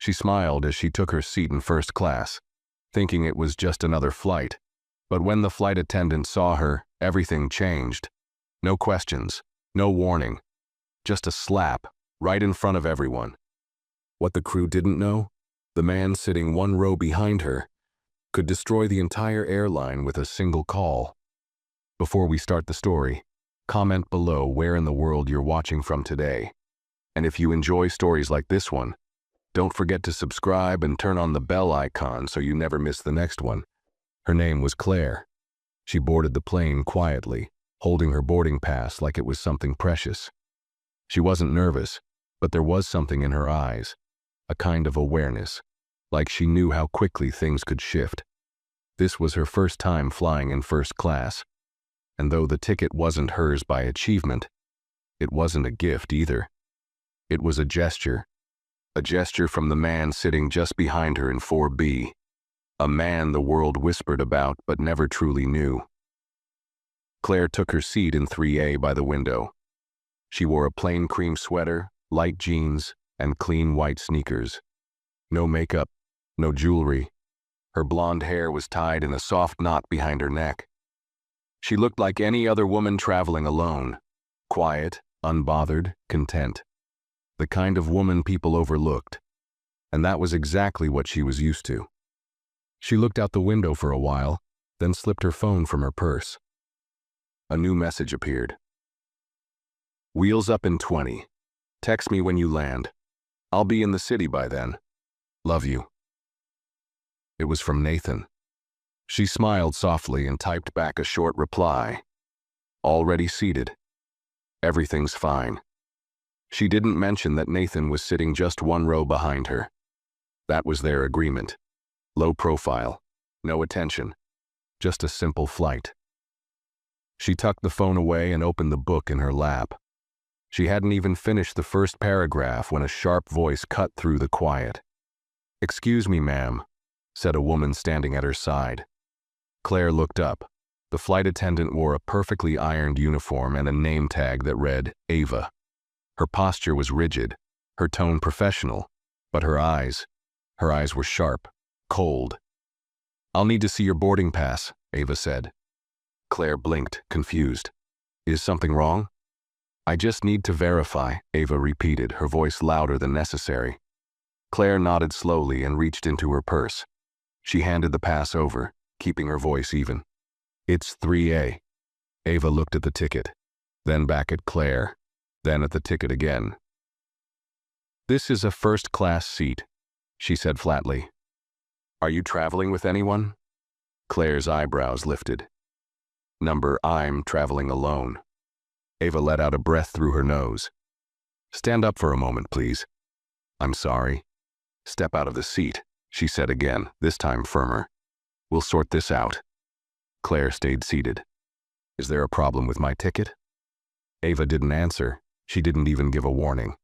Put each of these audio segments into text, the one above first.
She smiled as she took her seat in first class, thinking it was just another flight. But when the flight attendant saw her, everything changed. No questions, no warning, just a slap right in front of everyone. What the crew didn't know, the man sitting one row behind her could destroy the entire airline with a single call. Before we start the story, comment below where in the world you're watching from today. And if you enjoy stories like this one, don't forget to subscribe and turn on the bell icon so you never miss the next one. Her name was Claire. She boarded the plane quietly, holding her boarding pass like it was something precious. She wasn't nervous, but there was something in her eyes, a kind of awareness, like she knew how quickly things could shift. This was her first time flying in first class, and though the ticket wasn't hers by achievement, it wasn't a gift either. It was a gesture from the man sitting just behind her in 4B, a man the world whispered about but never truly knew. Claire took her seat in 3A by the window. She wore a plain cream sweater, light jeans, and clean white sneakers. No makeup, no jewelry. Her blonde hair was tied in a soft knot behind her neck. She looked like any other woman traveling alone, quiet, unbothered, content. The kind of woman people overlooked, and that was exactly what she was used to. She looked out the window for a while, then slipped her phone from her purse. A new message appeared. Wheels up in 20. Text me when you land. I'll be in the city by then. Love you. It was from Nathan. She smiled softly and typed back a short reply. Already seated. Everything's fine. She didn't mention that Nathan was sitting just one row behind her. That was their agreement. Low profile, no attention, just a simple flight. She tucked the phone away and opened the book in her lap. She hadn't even finished the first paragraph when a sharp voice cut through the quiet. "Excuse me, ma'am," said a woman standing at her side. Claire looked up. The flight attendant wore a perfectly ironed uniform and a name tag that read Ava. Her posture was rigid, her tone professional, but her eyes were sharp, cold. "I'll need to see your boarding pass," Ava said. Claire blinked, confused. "Is something wrong?" "I just need to verify," Ava repeated, her voice louder than necessary. Claire nodded slowly and reached into her purse. She handed the pass over, keeping her voice even. "It's 3A. Ava looked at the ticket, then back at Claire, then at the ticket again. "This is a first-class seat," she said flatly. "Are you traveling with anyone?" Claire's eyebrows lifted. "Number, I'm traveling alone." Ava let out a breath through her nose. "Stand up for a moment, please." "I'm sorry." "Step out of the seat," she said again, this time firmer. "We'll sort this out." Claire stayed seated. "Is there a problem with my ticket?" Ava didn't answer. She didn't even give a warning.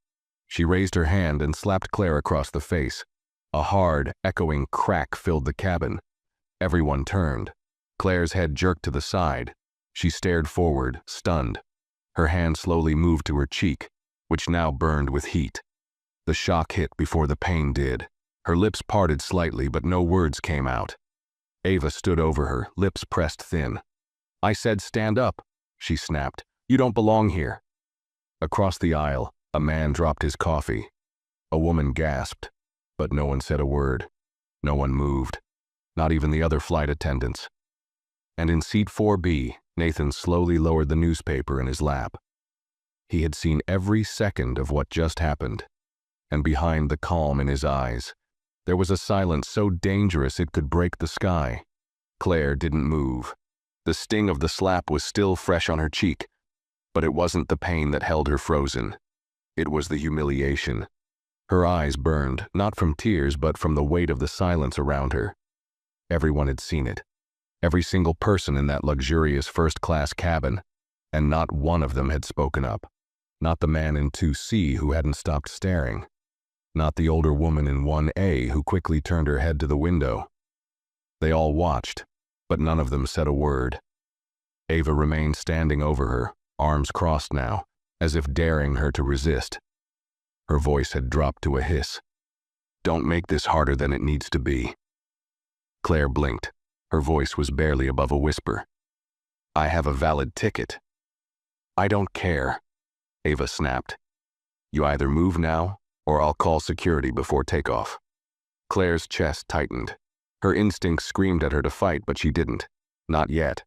She raised her hand and slapped Claire across the face. A hard, echoing crack filled the cabin. Everyone turned. Claire's head jerked to the side. She stared forward, stunned. Her hand slowly moved to her cheek, which now burned with heat. The shock hit before the pain did. Her lips parted slightly, but no words came out. Ava stood over her, lips pressed thin. "I said stand up," she snapped. "You don't belong here." Across the aisle, a man dropped his coffee. A woman gasped, but no one said a word. No one moved, not even the other flight attendants. And in seat 4B, Nathan slowly lowered the newspaper in his lap. He had seen every second of what just happened, and behind the calm in his eyes, there was a silence so dangerous it could break the sky. Claire didn't move. The sting of the slap was still fresh on her cheek, but it wasn't the pain that held her frozen. It was the humiliation. Her eyes burned, not from tears, but from the weight of the silence around her. Everyone had seen it. Every single person in that luxurious first-class cabin, and not one of them had spoken up. Not the man in 2C who hadn't stopped staring. Not the older woman in 1A who quickly turned her head to the window. They all watched, but none of them said a word. Ava remained standing over her, arms crossed now, as if daring her to resist. Her voice had dropped to a hiss. Don't make this harder than it needs to be. Claire blinked. Her voice was barely above a whisper. I have a valid ticket. I don't care, Ava snapped. You either move now, or I'll call security before takeoff. Claire's chest tightened. Her instincts screamed at her to fight, but she didn't. Not yet.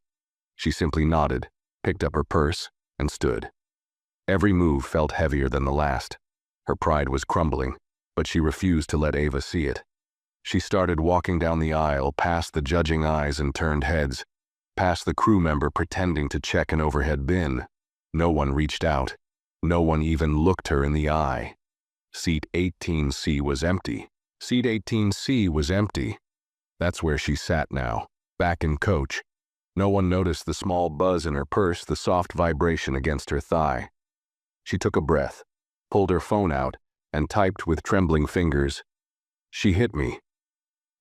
She simply nodded, picked up her purse, and stood. Every move felt heavier than the last. Her pride was crumbling, but she refused to let Ava see it. She started walking down the aisle, past the judging eyes and turned heads, past the crew member pretending to check an overhead bin. No one reached out. No one even looked her in the eye. Seat 18C was empty. Seat 18C was empty. That's where she sat now, back in coach. No one noticed the small buzz in her purse, the soft vibration against her thigh. She took a breath, pulled her phone out, and typed with trembling fingers. She hit me.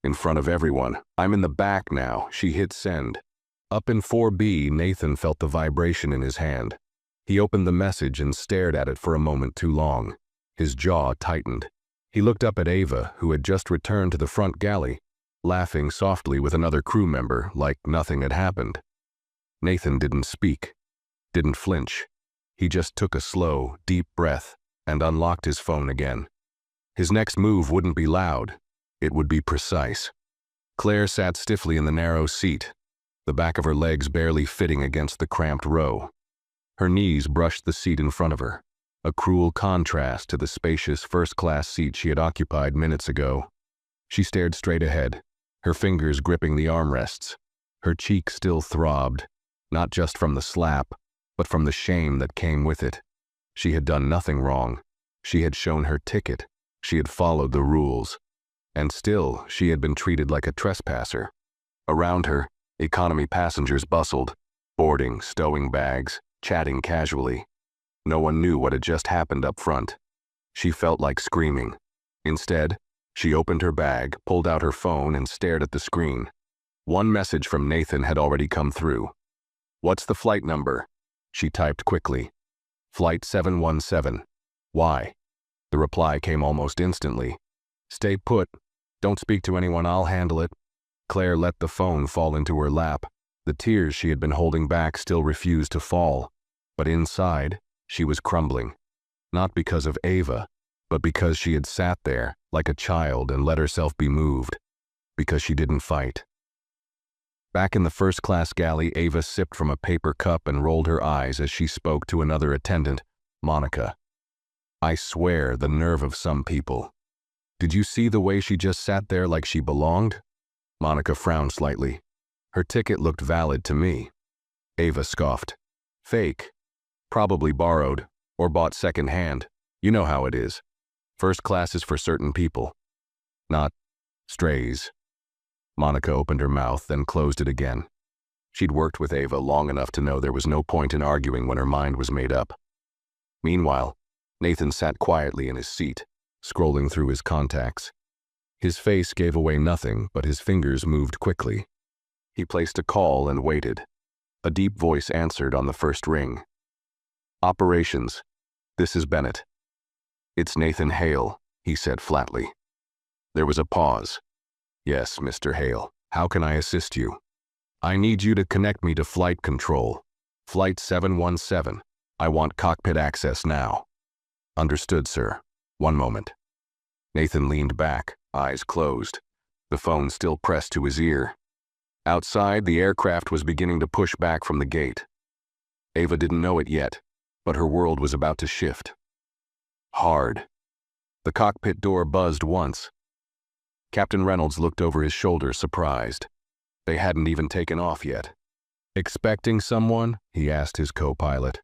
In front of everyone. I'm in the back now. She hit send. Up in 4B, Nathan felt the vibration in his hand. He opened the message and stared at it for a moment too long. His jaw tightened. He looked up at Ava, who had just returned to the front galley, laughing softly with another crew member like nothing had happened. Nathan didn't speak, didn't flinch. He just took a slow, deep breath and unlocked his phone again. His next move wouldn't be loud. It would be precise. Claire sat stiffly in the narrow seat, the back of her legs barely fitting against the cramped row. Her knees brushed the seat in front of her, a cruel contrast to the spacious first-class seat she had occupied minutes ago. She stared straight ahead, her fingers gripping the armrests. Her cheek still throbbed, not just from the slap, but from the shame that came with it. She had done nothing wrong. She had shown her ticket. She had followed the rules. And still, she had been treated like a trespasser. Around her, economy passengers bustled, boarding, stowing bags, chatting casually. No one knew what had just happened up front. She felt like screaming. Instead, she opened her bag, pulled out her phone, and stared at the screen. One message from Nathan had already come through. What's the flight number? She typed quickly. Flight 717. Why? The reply came almost instantly. Stay put. Don't speak to anyone, I'll handle it. Claire let the phone fall into her lap. The tears she had been holding back still refused to fall. But inside, she was crumbling. Not because of Ava, but because she had sat there like a child and let herself be moved. Because she didn't fight. Back in the first-class galley, Ava sipped from a paper cup and rolled her eyes as she spoke to another attendant, Monica. I swear, the nerve of some people. Did you see the way she just sat there like she belonged? Monica frowned slightly. Her ticket looked valid to me. Ava scoffed. Fake. Probably borrowed, or bought second-hand. You know how it is. First class is for certain people. Not strays. Monica opened her mouth, then closed it again. She'd worked with Ava long enough to know there was no point in arguing when her mind was made up. Meanwhile, Nathan sat quietly in his seat, scrolling through his contacts. His face gave away nothing, but his fingers moved quickly. He placed a call and waited. A deep voice answered on the first ring. Operations. This is Bennett. It's Nathan Hale, he said flatly. There was a pause. Yes, Mr. Hale. How can I assist you? I need you to connect me to flight control. Flight 717. I want cockpit access now. Understood, sir. One moment. Nathan leaned back, eyes closed, the phone still pressed to his ear. Outside, the aircraft was beginning to push back from the gate. Ava didn't know it yet, but her world was about to shift. Hard. The cockpit door buzzed once. Captain Reynolds looked over his shoulder, surprised. They hadn't even taken off yet. Expecting someone? He asked his co-pilot.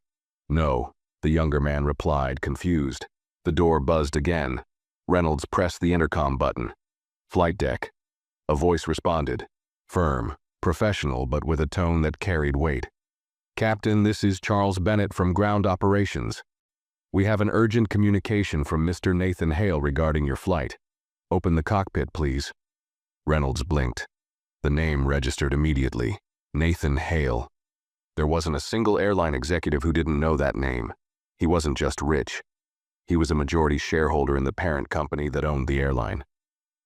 No, the younger man replied, confused. The door buzzed again. Reynolds pressed the intercom button. Flight deck. A voice responded. Firm, professional, but with a tone that carried weight. Captain, this is Charles Bennett from Ground Operations. We have an urgent communication from Mr. Nathan Hale regarding your flight. Open the cockpit, please. Reynolds blinked. The name registered immediately. Nathan Hale. There wasn't a single airline executive who didn't know that name. He wasn't just rich. He was a majority shareholder in the parent company that owned the airline.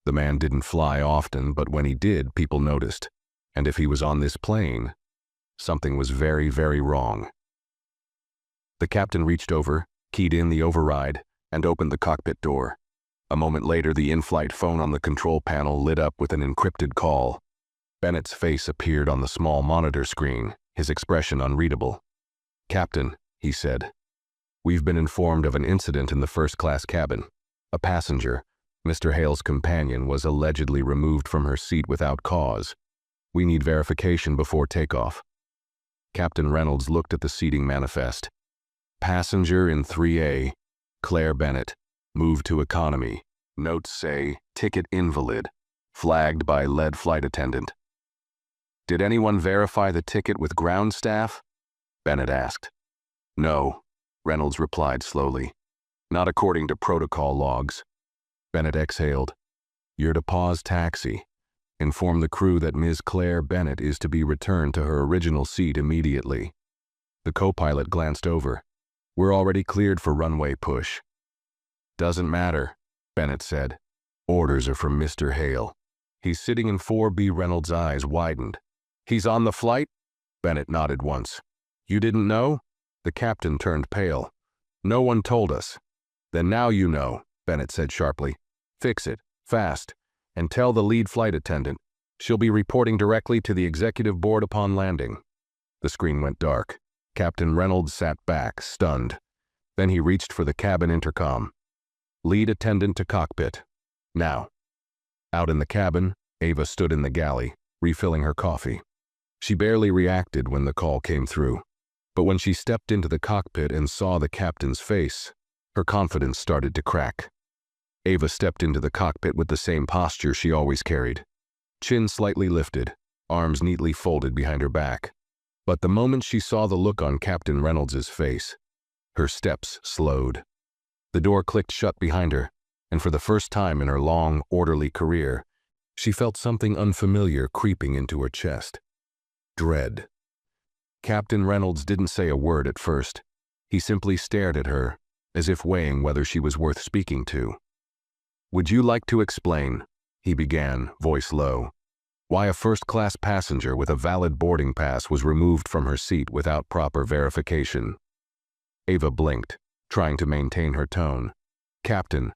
The man didn't fly often, but when he did, people noticed. And if he was on this plane, something was very, very wrong. The captain reached over, keyed in the override, and opened the cockpit door. A moment later, the in-flight phone on the control panel lit up with an encrypted call. Bennett's face appeared on the small monitor screen, his expression unreadable. "Captain," he said, "we've been informed of an incident in the first-class cabin. A passenger, Mr. Hale's companion, was allegedly removed from her seat without cause. We need verification before takeoff." Captain Reynolds looked at the seating manifest. "Passenger in 3A, Claire Bennett, moved to economy. Notes say, ticket invalid, flagged by lead flight attendant." "Did anyone verify the ticket with ground staff?" Bennett asked. "No," Reynolds replied slowly. "Not according to protocol logs." Bennett exhaled. "You're to pause taxi. Inform the crew that Ms. Claire Bennett is to be returned to her original seat immediately." The co-pilot glanced over. "We're already cleared for runway push." "Doesn't matter," Bennett said. "Orders are from Mr. Hale. He's sitting in 4B." Reynolds' eyes widened. "He's on the flight?" Bennett nodded once. "You didn't know?" The captain turned pale. "No one told us." "Then now you know," Bennett said sharply. "Fix it, fast, and tell the lead flight attendant. She'll be reporting directly to the executive board upon landing." The screen went dark. Captain Reynolds sat back, stunned. Then he reached for the cabin intercom. "Lead attendant to cockpit. Now." Out in the cabin, Ava stood in the galley, refilling her coffee. She barely reacted when the call came through. But when she stepped into the cockpit and saw the captain's face, her confidence started to crack. Ava stepped into the cockpit with the same posture she always carried. Chin slightly lifted, arms neatly folded behind her back. But the moment she saw the look on Captain Reynolds' face, her steps slowed. The door clicked shut behind her, and for the first time in her long, orderly career, she felt something unfamiliar creeping into her chest. Dread. Captain Reynolds didn't say a word at first. He simply stared at her, as if weighing whether she was worth speaking to. "Would you like to explain," he began, voice low, "why a first-class passenger with a valid boarding pass was removed from her seat without proper verification?" Ava blinked, trying to maintain her tone. "Captain,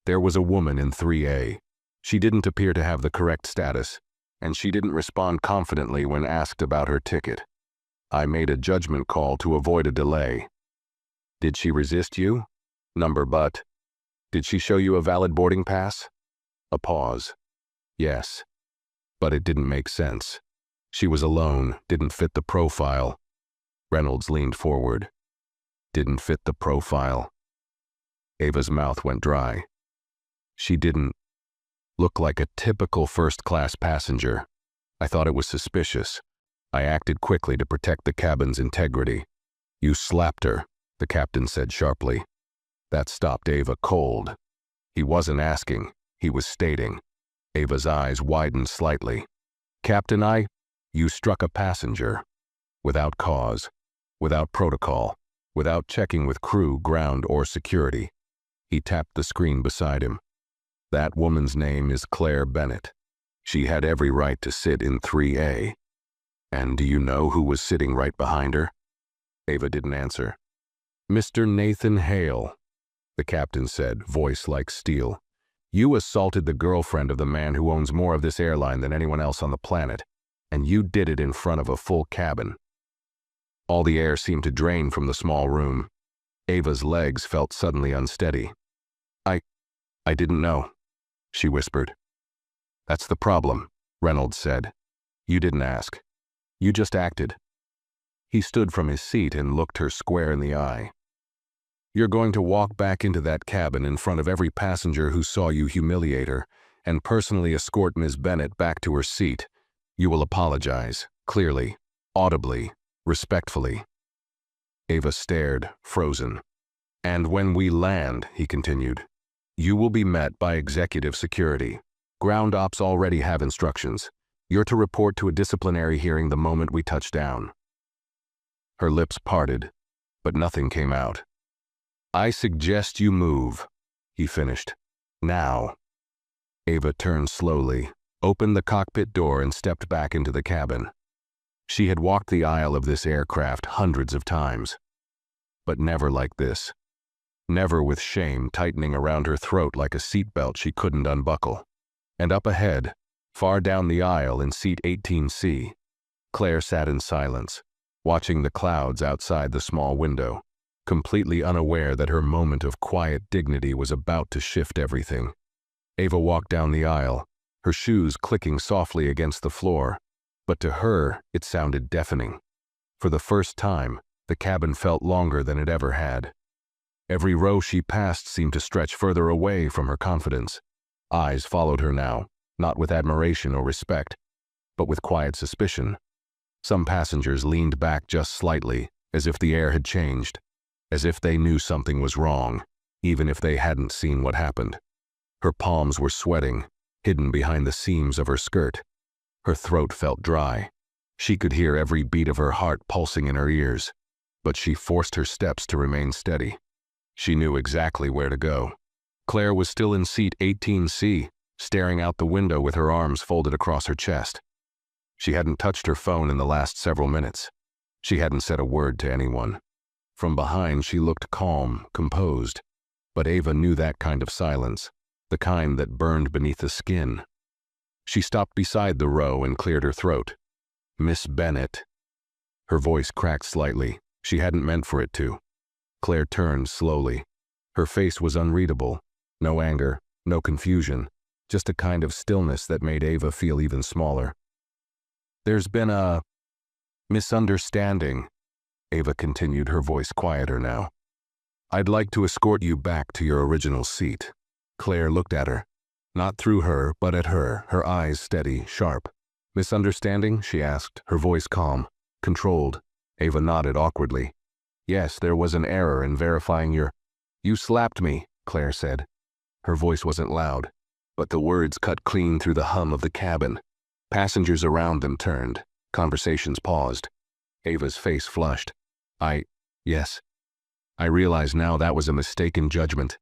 there was a woman in 3A. She didn't appear to have the correct status, and she didn't respond confidently when asked about her ticket. I made a judgment call to avoid a delay." "Did she resist you?" "Number but. Did she show you a valid boarding pass?" A pause. "Yes. But it didn't make sense. She was alone, didn't fit the profile." Reynolds leaned forward. "Didn't fit the profile." Ava's mouth went dry. "She didn't look like a typical first-class passenger. I thought it was suspicious. I acted quickly to protect the cabin's integrity." "You slapped her," the captain said sharply. That stopped Ava cold. He wasn't asking, he was stating. Ava's eyes widened slightly. "Captain, you struck a passenger. Without cause, without protocol, without checking with crew, ground, or security." He tapped the screen beside him. "That woman's name is Claire Bennett. She had every right to sit in 3A. And do you know who was sitting right behind her?" Ava didn't answer. "Mr. Nathan Hale," the captain said, voice like steel. "You assaulted the girlfriend of the man who owns more of this airline than anyone else on the planet, and you did it in front of a full cabin." All the air seemed to drain from the small room. Ava's legs felt suddenly unsteady. I didn't know," she whispered. "That's the problem," Reynolds said. "You didn't ask. You just acted." He stood from his seat and looked her square in the eye. "You're going to walk back into that cabin in front of every passenger who saw you humiliate her and personally escort Ms. Bennett back to her seat. You will apologize, clearly, audibly, respectfully." Ava stared, frozen. "And when we land," he continued, "you will be met by executive security. Ground ops already have instructions. You're to report to a disciplinary hearing the moment we touch down." Her lips parted, but nothing came out. "I suggest you move," he finished. "Now." Ava turned slowly, opened the cockpit door and stepped back into the cabin. She had walked the aisle of this aircraft hundreds of times, but never like this. Never with shame tightening around her throat like a seatbelt she couldn't unbuckle. And up ahead, far down the aisle in seat 18C, Claire sat in silence, watching the clouds outside the small window, completely unaware that her moment of quiet dignity was about to shift everything. Ava walked down the aisle, her shoes clicking softly against the floor, but to her it sounded deafening. For the first time, the cabin felt longer than it ever had. Every row she passed seemed to stretch further away from her confidence. Eyes followed her now, not with admiration or respect, but with quiet suspicion. Some passengers leaned back just slightly, as if the air had changed, as if they knew something was wrong, even if they hadn't seen what happened. Her palms were sweating, hidden behind the seams of her skirt. Her throat felt dry. She could hear every beat of her heart pulsing in her ears, but she forced her steps to remain steady. She knew exactly where to go. Claire was still in seat 18C, staring out the window with her arms folded across her chest. She hadn't touched her phone in the last several minutes. She hadn't said a word to anyone. From behind, she looked calm, composed, but Ava knew that kind of silence, the kind that burned beneath the skin. She stopped beside the row and cleared her throat. "Miss Bennett." Her voice cracked slightly. She hadn't meant for it to. Claire turned slowly. Her face was unreadable. No anger, no confusion, just a kind of stillness that made Ava feel even smaller. "There's been a misunderstanding," Ava continued, her voice quieter now. "I'd like to escort you back to your original seat." Claire looked at her. Not through her, but at her, her eyes steady, sharp. "Misunderstanding?" she asked, her voice calm, controlled. Ava nodded awkwardly. "Yes, there was an error in verifying your—" "You slapped me," Claire said. Her voice wasn't loud, but the words cut clean through the hum of the cabin. Passengers around them turned. Conversations paused. Ava's face flushed. Yes. I realize now that was a mistaken judgment."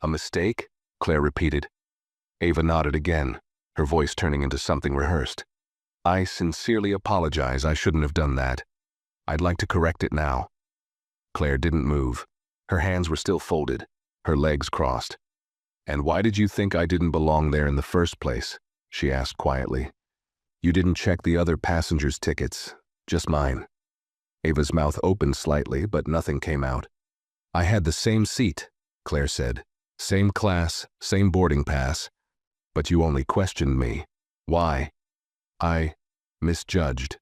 "A mistake?" Claire repeated. Ava nodded again, her voice turning into something rehearsed. "I sincerely apologize. I shouldn't have done that. I'd like to correct it now." Claire didn't move. Her hands were still folded, her legs crossed. "And why did you think I didn't belong there in the first place?" she asked quietly. "You didn't check the other passengers' tickets, just mine." Ava's mouth opened slightly, but nothing came out. "I had the same seat," Claire said. "Same class, same boarding pass. But you only questioned me. Why?" "I misjudged,"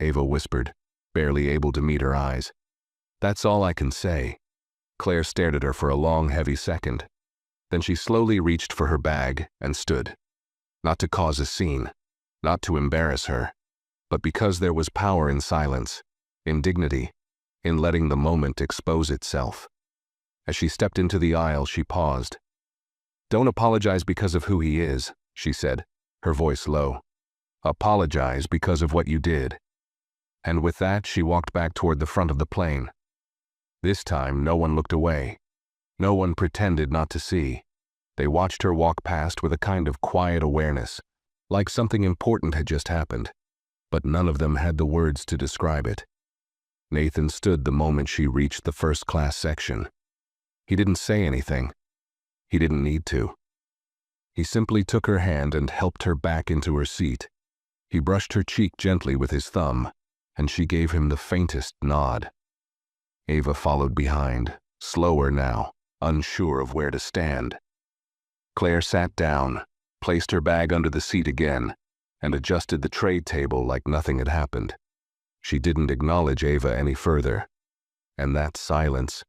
Ava whispered, barely able to meet her eyes. "That's all I can say." Claire stared at her for a long, heavy second. Then she slowly reached for her bag and stood. Not to cause a scene, not to embarrass her, but because there was power in silence, in dignity, in letting the moment expose itself. As she stepped into the aisle, she paused. "Don't apologize because of who he is," she said, her voice low. "Apologize because of what you did." And with that, she walked back toward the front of the plane. This time, no one looked away. No one pretended not to see. They watched her walk past with a kind of quiet awareness, like something important had just happened, but none of them had the words to describe it. Nathan stood the moment she reached the first-class section. He didn't say anything. He didn't need to. He simply took her hand and helped her back into her seat. He brushed her cheek gently with his thumb, and she gave him the faintest nod. Ava followed behind, slower now, unsure of where to stand. Claire sat down, placed her bag under the seat again, and adjusted the tray table like nothing had happened. She didn't acknowledge Ava any further. And that silence,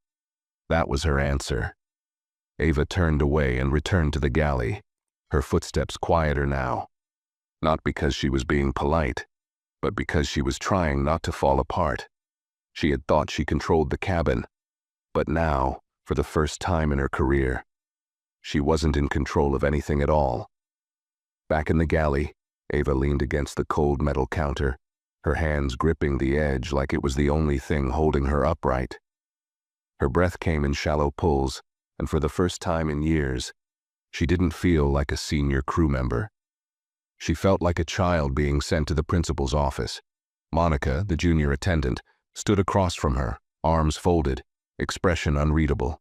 that was her answer. Ava turned away and returned to the galley, her footsteps quieter now. Not because she was being polite, but because she was trying not to fall apart. She had thought she controlled the cabin, but now, for the first time in her career, she wasn't in control of anything at all. Back in the galley, Ava leaned against the cold metal counter, her hands gripping the edge like it was the only thing holding her upright. Her breath came in shallow pulls, and for the first time in years, She didn't feel like a senior crew member. She felt like a child being sent to the principal's office. Monica, the junior attendant, stood across from her, arms folded, expression unreadable.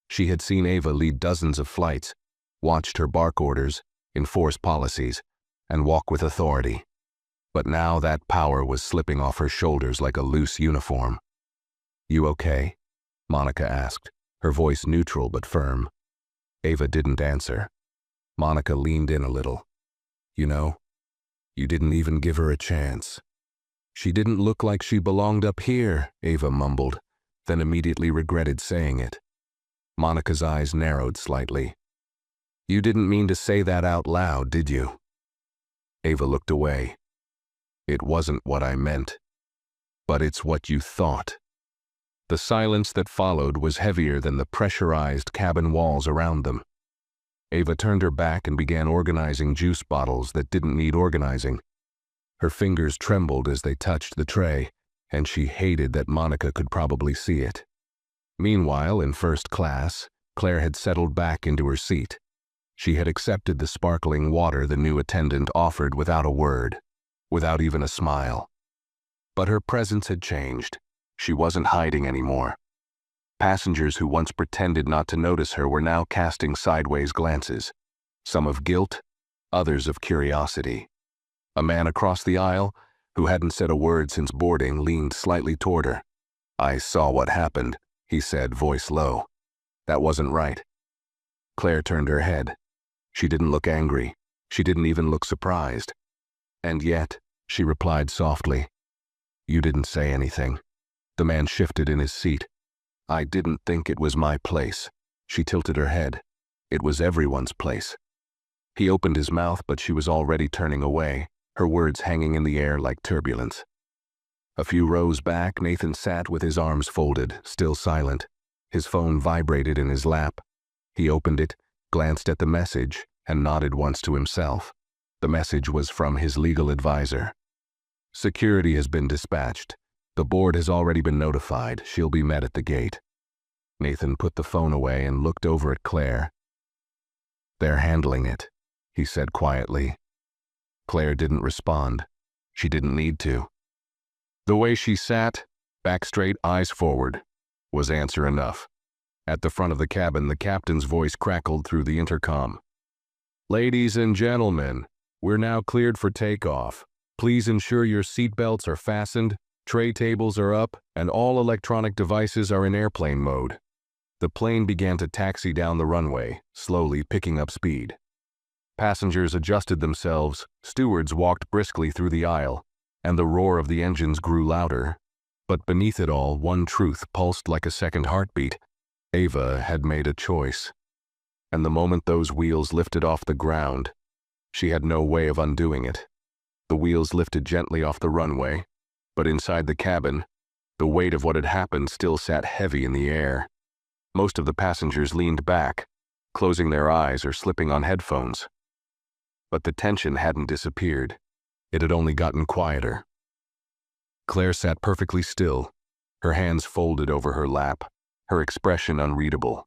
She had seen Ava lead dozens of flights, watched her bark orders, enforce policies, and walk with authority. But now that power was slipping off her shoulders like a loose uniform. "You okay?" Monica asked, her voice neutral but firm. Ava didn't answer. Monica leaned in a little. "You know, you didn't even give her a chance." "She didn't look like she belonged up here," Ava mumbled, then immediately regretted saying it. Monica's eyes narrowed slightly. "You didn't mean to say that out loud, did you?" Ava looked away. "It wasn't what I meant. But it's what you thought." The silence that followed was heavier than the pressurized cabin walls around them. Ava turned her back and began organizing juice bottles that didn't need organizing. Her fingers trembled as they touched the tray, and she hated that Monica could probably see it. Meanwhile, in first class, Claire had settled back into her seat. She had accepted the sparkling water the new attendant offered without a word, without even a smile. But her presence had changed. She wasn't hiding anymore. Passengers who once pretended not to notice her were now casting sideways glances, some of guilt, others of curiosity. A man across the aisle, who hadn't said a word since boarding, leaned slightly toward her. "I saw what happened," he said, voice low. "That wasn't right." Claire turned her head. She didn't look angry. She didn't even look surprised. "And yet," she replied softly, "you didn't say anything." The man shifted in his seat. "I didn't think it was my place." She tilted her head. "It was everyone's place." He opened his mouth, but she was already turning away, her words hanging in the air like turbulence. A few rows back, Nathan sat with his arms folded, still silent. His phone vibrated in his lap. He opened it, glanced at the message, and nodded once to himself. The message was from his legal advisor. "Security has been dispatched. The board has already been notified. She'll be met at the gate." Nathan put the phone away and looked over at Claire. "They're handling it," he said quietly. Claire didn't respond. She didn't need to. The way she sat, back straight, eyes forward, was answer enough. At the front of the cabin, the captain's voice crackled through the intercom. "Ladies and gentlemen, we're now cleared for takeoff. Please ensure your seatbelts are fastened, tray tables are up, and all electronic devices are in airplane mode." The plane began to taxi down the runway, slowly picking up speed. Passengers adjusted themselves, stewards walked briskly through the aisle, and the roar of the engines grew louder. But beneath it all, one truth pulsed like a second heartbeat. Ava had made a choice. And the moment those wheels lifted off the ground, she had no way of undoing it. The wheels lifted gently off the runway, but inside the cabin, the weight of what had happened still sat heavy in the air. Most of the passengers leaned back, closing their eyes or slipping on headphones. But the tension hadn't disappeared. It had only gotten quieter. Claire sat perfectly still, her hands folded over her lap, her expression unreadable.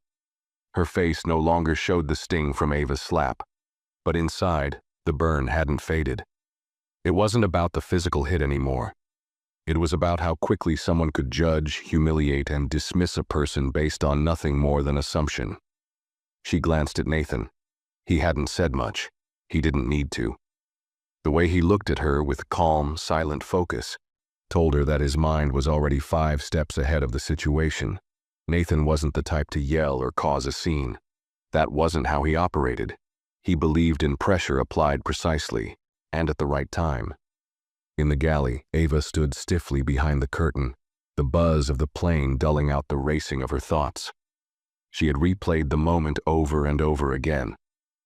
Her face no longer showed the sting from Ava's slap, but inside, the burn hadn't faded. It wasn't about the physical hit anymore. It was about how quickly someone could judge, humiliate, and dismiss a person based on nothing more than assumption. She glanced at Nathan. He hadn't said much. He didn't need to. The way he looked at her with calm, silent focus told her that his mind was already 5 steps ahead of the situation. Nathan wasn't the type to yell or cause a scene. That wasn't how he operated. He believed in pressure applied precisely, and at the right time. In the galley, Ava stood stiffly behind the curtain, the buzz of the plane dulling out the racing of her thoughts. She had replayed the moment over and over again.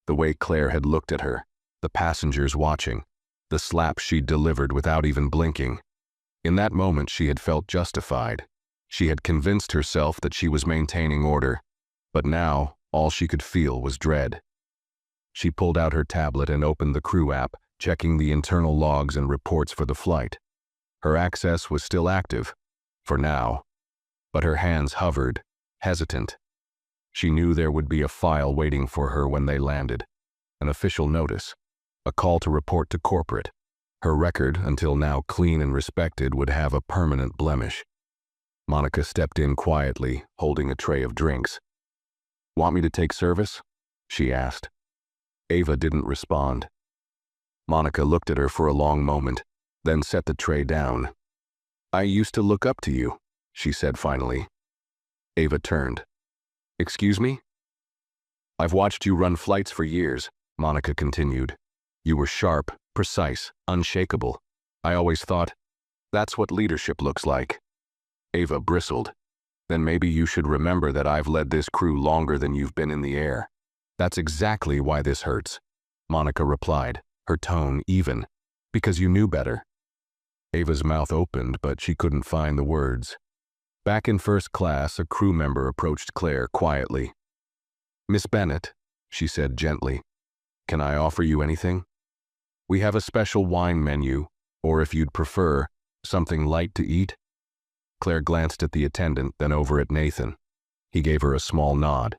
The way Claire had looked at her, the passengers watching, the slap she'd delivered without even blinking. In that moment, she had felt justified. She had convinced herself that she was maintaining order, but now all she could feel was dread. She pulled out her tablet and opened the crew app, checking the internal logs and reports for the flight. Her access was still active, for now, but her hands hovered, hesitant. She knew there would be a file waiting for her when they landed. An official notice. A call to report to corporate. Her record, until now clean and respected, would have a permanent blemish. Monica stepped in quietly, holding a tray of drinks. "Want me to take service?" she asked. Ava didn't respond. Monica looked at her for a long moment, then set the tray down. "I used to look up to you," she said finally. Ava turned. "Excuse me?" "I've watched you run flights for years," Monica continued. "You were sharp, precise, unshakable. I always thought, that's what leadership looks like." Ava bristled. "Then maybe you should remember that I've led this crew longer than you've been in the air." "That's exactly why this hurts," Monica replied, her tone even. "Because you knew better." Ava's mouth opened, but she couldn't find the words. Back in first class, a crew member approached Claire quietly. "Miss Bennett," she said gently, "can I offer you anything? We have a special wine menu, or if you'd prefer, something light to eat." Claire glanced at the attendant, then over at Nathan. He gave her a small nod.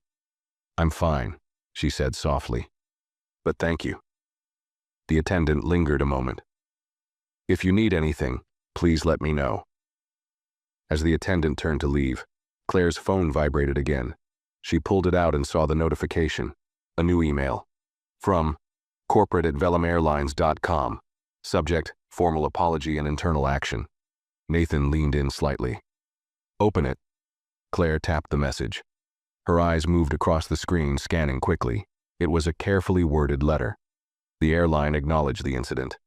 "I'm fine," she said softly. "But thank you." The attendant lingered a moment. "If you need anything, please let me know." As the attendant turned to leave, Claire's phone vibrated again. She pulled it out and saw the notification. A new email. From corporate@velamairlines.com. Subject, formal apology and internal action. Nathan leaned in slightly. "Open it." Claire tapped the message. Her eyes moved across the screen, scanning quickly. It was a carefully worded letter. The airline acknowledged the incident.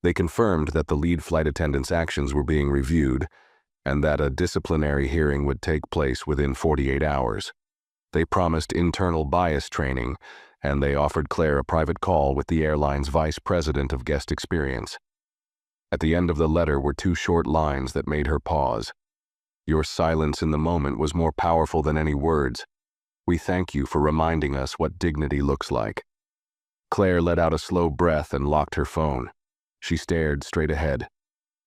They confirmed that the lead flight attendant's actions were being reviewed and that a disciplinary hearing would take place within 48 hours. They promised internal bias training, and they offered Claire a private call with the airline's vice president of guest experience. At the end of the letter were 2 short lines that made her pause. "Your silence in the moment was more powerful than any words. We thank you for reminding us what dignity looks like." Claire let out a slow breath and locked her phone. She stared straight ahead.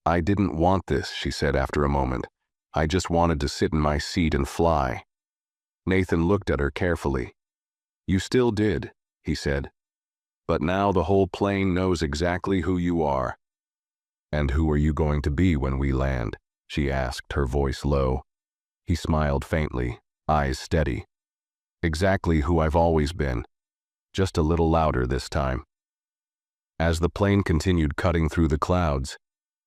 "I didn't want this," she said after a moment. "I just wanted to sit in my seat and fly." Nathan looked at her carefully. "You still did," he said. "But now the whole plane knows exactly who you are." "And who are you going to be when we land?" she asked, her voice low. He smiled faintly, eyes steady. "Exactly who I've always been. Just a little louder this time." As the plane continued cutting through the clouds,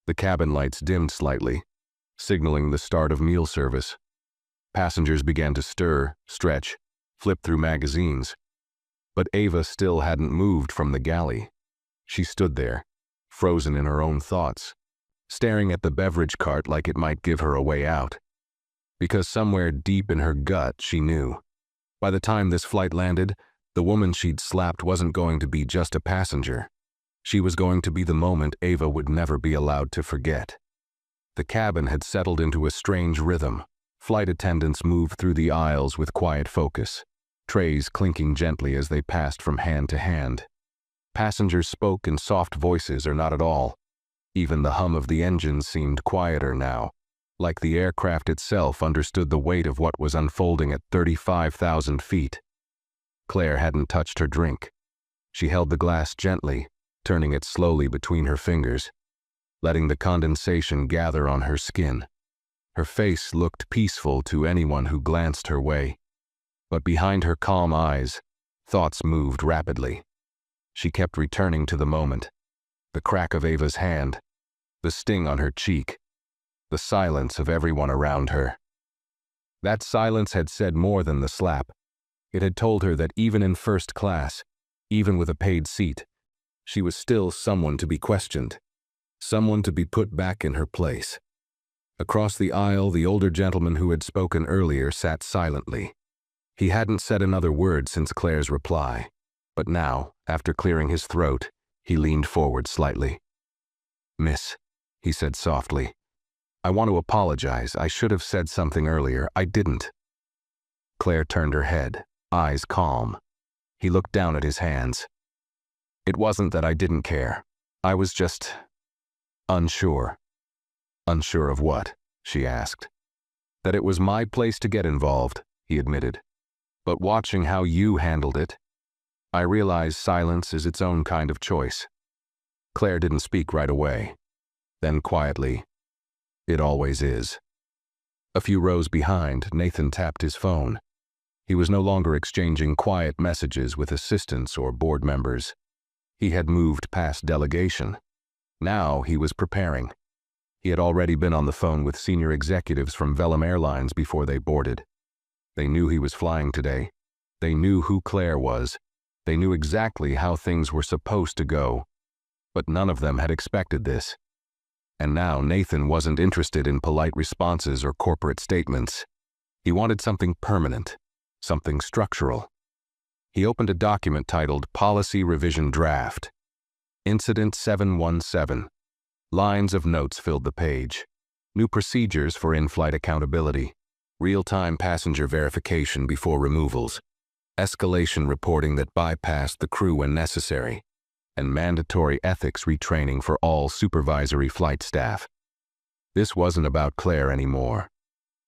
the cabin lights dimmed slightly, signaling the start of meal service. Passengers began to stir, stretch, flip through magazines. But Ava still hadn't moved from the galley. She stood there, frozen in her own thoughts, staring at the beverage cart like it might give her a way out. Because somewhere deep in her gut, she knew. By the time this flight landed, the woman she'd slapped wasn't going to be just a passenger. She was going to be the moment Ava would never be allowed to forget. The cabin had settled into a strange rhythm. Flight attendants moved through the aisles with quiet focus, trays clinking gently as they passed from hand to hand. Passengers spoke in soft voices or not at all. Even the hum of the engines seemed quieter now, like the aircraft itself understood the weight of what was unfolding at 35,000 feet. Claire hadn't touched her drink. She held the glass gently, turning it slowly between her fingers, letting the condensation gather on her skin. Her face looked peaceful to anyone who glanced her way. But behind her calm eyes, thoughts moved rapidly. She kept returning to the moment. The crack of Ava's hand, the sting on her cheek, the silence of everyone around her. That silence had said more than the slap. It had told her that even in first class, even with a paid seat, she was still someone to be questioned, someone to be put back in her place. Across the aisle, the older gentleman who had spoken earlier sat silently. He hadn't said another word since Claire's reply, but now, after clearing his throat, he leaned forward slightly. "Miss," he said softly, "I want to apologize. I should have said something earlier. I didn't." Claire turned her head, eyes calm. He looked down at his hands. "It wasn't that I didn't care. I was just unsure." "Unsure of what?" she asked. "That it was my place to get involved," he admitted. But watching how you handled it, I realize silence is its own kind of choice. Claire didn't speak right away. Then quietly, "It always is." A few rows behind, Nathan tapped his phone. He was no longer exchanging quiet messages with assistants or board members. He had moved past delegation. Now he was preparing. He had already been on the phone with senior executives from Velum Airlines before they boarded. They knew he was flying today. They knew who Claire was. They knew exactly how things were supposed to go. But none of them had expected this. And now Nathan wasn't interested in polite responses or corporate statements. He wanted something permanent, something structural. He opened a document titled Policy Revision Draft. Incident 717. Lines of notes filled the page. New procedures for in-flight accountability. Real-time passenger verification before removals. Escalation reporting that bypassed the crew when necessary. And mandatory ethics retraining for all supervisory flight staff. This wasn't about Claire anymore.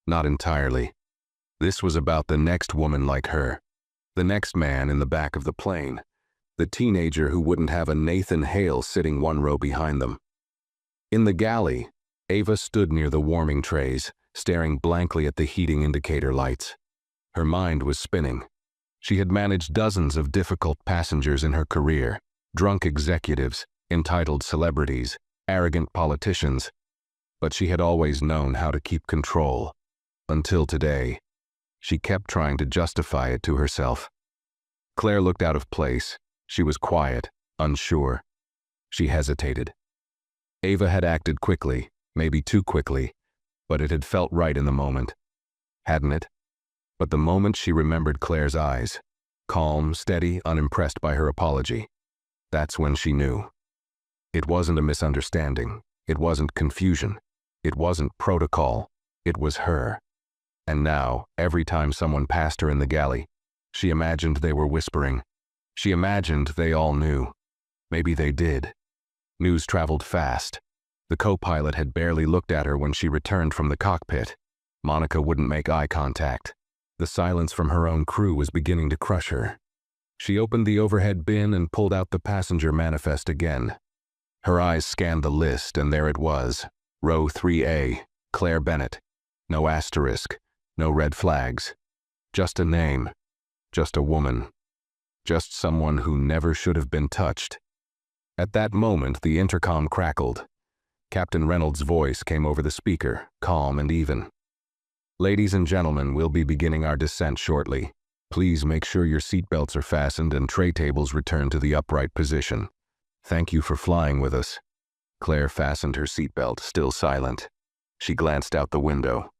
Not entirely. This was about the next woman like her. The next man in the back of the plane. The teenager who wouldn't have a Nathan Hale sitting one row behind them. In the galley, Ava stood near the warming trays, staring blankly at the heating indicator lights. Her mind was spinning. She had managed dozens of difficult passengers in her career. Drunk executives, entitled celebrities, arrogant politicians. But she had always known how to keep control. Until today, she kept trying to justify it to herself. Claire looked out of place. She was quiet, unsure. She hesitated. Ava had acted quickly, maybe too quickly, but it had felt right in the moment. Hadn't it? But the moment she remembered Claire's eyes, calm, steady, unimpressed by her apology. That's when she knew. It wasn't a misunderstanding. It wasn't confusion. It wasn't protocol. It was her. And now, every time someone passed her in the galley, she imagined they were whispering. She imagined they all knew. Maybe they did. News traveled fast. The co-pilot had barely looked at her when she returned from the cockpit. Monica wouldn't make eye contact. The silence from her own crew was beginning to crush her. She opened the overhead bin and pulled out the passenger manifest again. Her eyes scanned the list, and there it was. Row 3A, Claire Bennett. No asterisk, no red flags. Just a name. Just a woman. Just someone who never should have been touched. At that moment, the intercom crackled. Captain Reynolds' voice came over the speaker, calm and even. "Ladies and gentlemen, we'll be beginning our descent shortly. Please make sure your seatbelts are fastened and tray tables returned to the upright position. Thank you for flying with us." Claire fastened her seatbelt, still silent. She glanced out the window.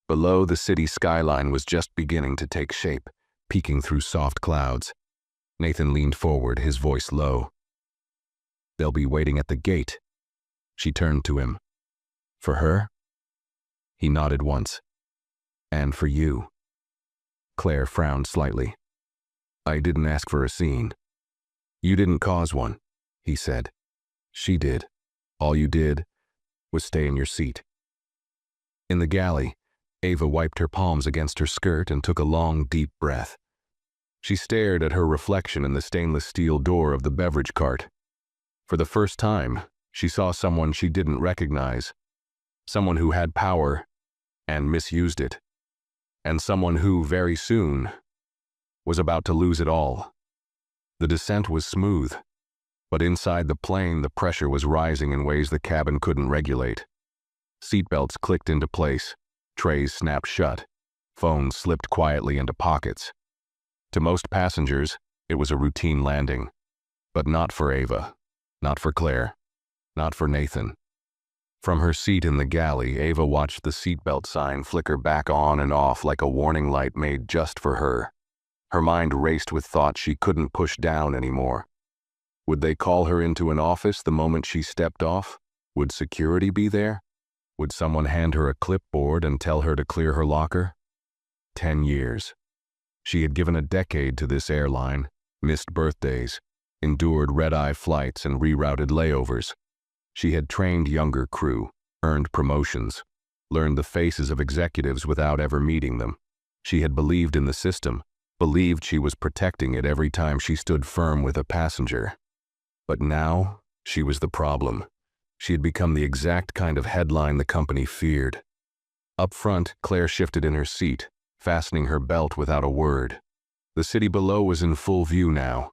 Below, the city skyline was just beginning to take shape, peeking through soft clouds. Nathan leaned forward, his voice low. "They'll be waiting at the gate." She turned to him. "For her?" He nodded once. "And for you." Claire frowned slightly. "I didn't ask for a scene." "You didn't cause one," he said. "She did. All you did was stay in your seat." In the galley, Ava wiped her palms against her skirt and took a long, deep breath. She stared at her reflection in the stainless steel door of the beverage cart. For the first time, she saw someone she didn't recognize. Someone who had power and misused it. And someone who, very soon, was about to lose it all. The descent was smooth, but inside the plane the pressure was rising in ways the cabin couldn't regulate. Seatbelts clicked into place, trays snapped shut, phones slipped quietly into pockets. To most passengers, it was a routine landing. But not for Ava, not for Claire, not for Nathan. From her seat in the galley, Ava watched the seatbelt sign flicker back on and off like a warning light made just for her. Her mind raced with thoughts she couldn't push down anymore. Would they call her into an office the moment she stepped off? Would security be there? Would someone hand her a clipboard and tell her to clear her locker? 10 years. She had given a decade to this airline, missed birthdays, endured red-eye flights and rerouted layovers. She had trained younger crew, earned promotions, learned the faces of executives without ever meeting them. She had believed in the system, believed she was protecting it every time she stood firm with a passenger. But now, she was the problem. She had become the exact kind of headline the company feared. Up front, Claire shifted in her seat, fastening her belt without a word. The city below was in full view now,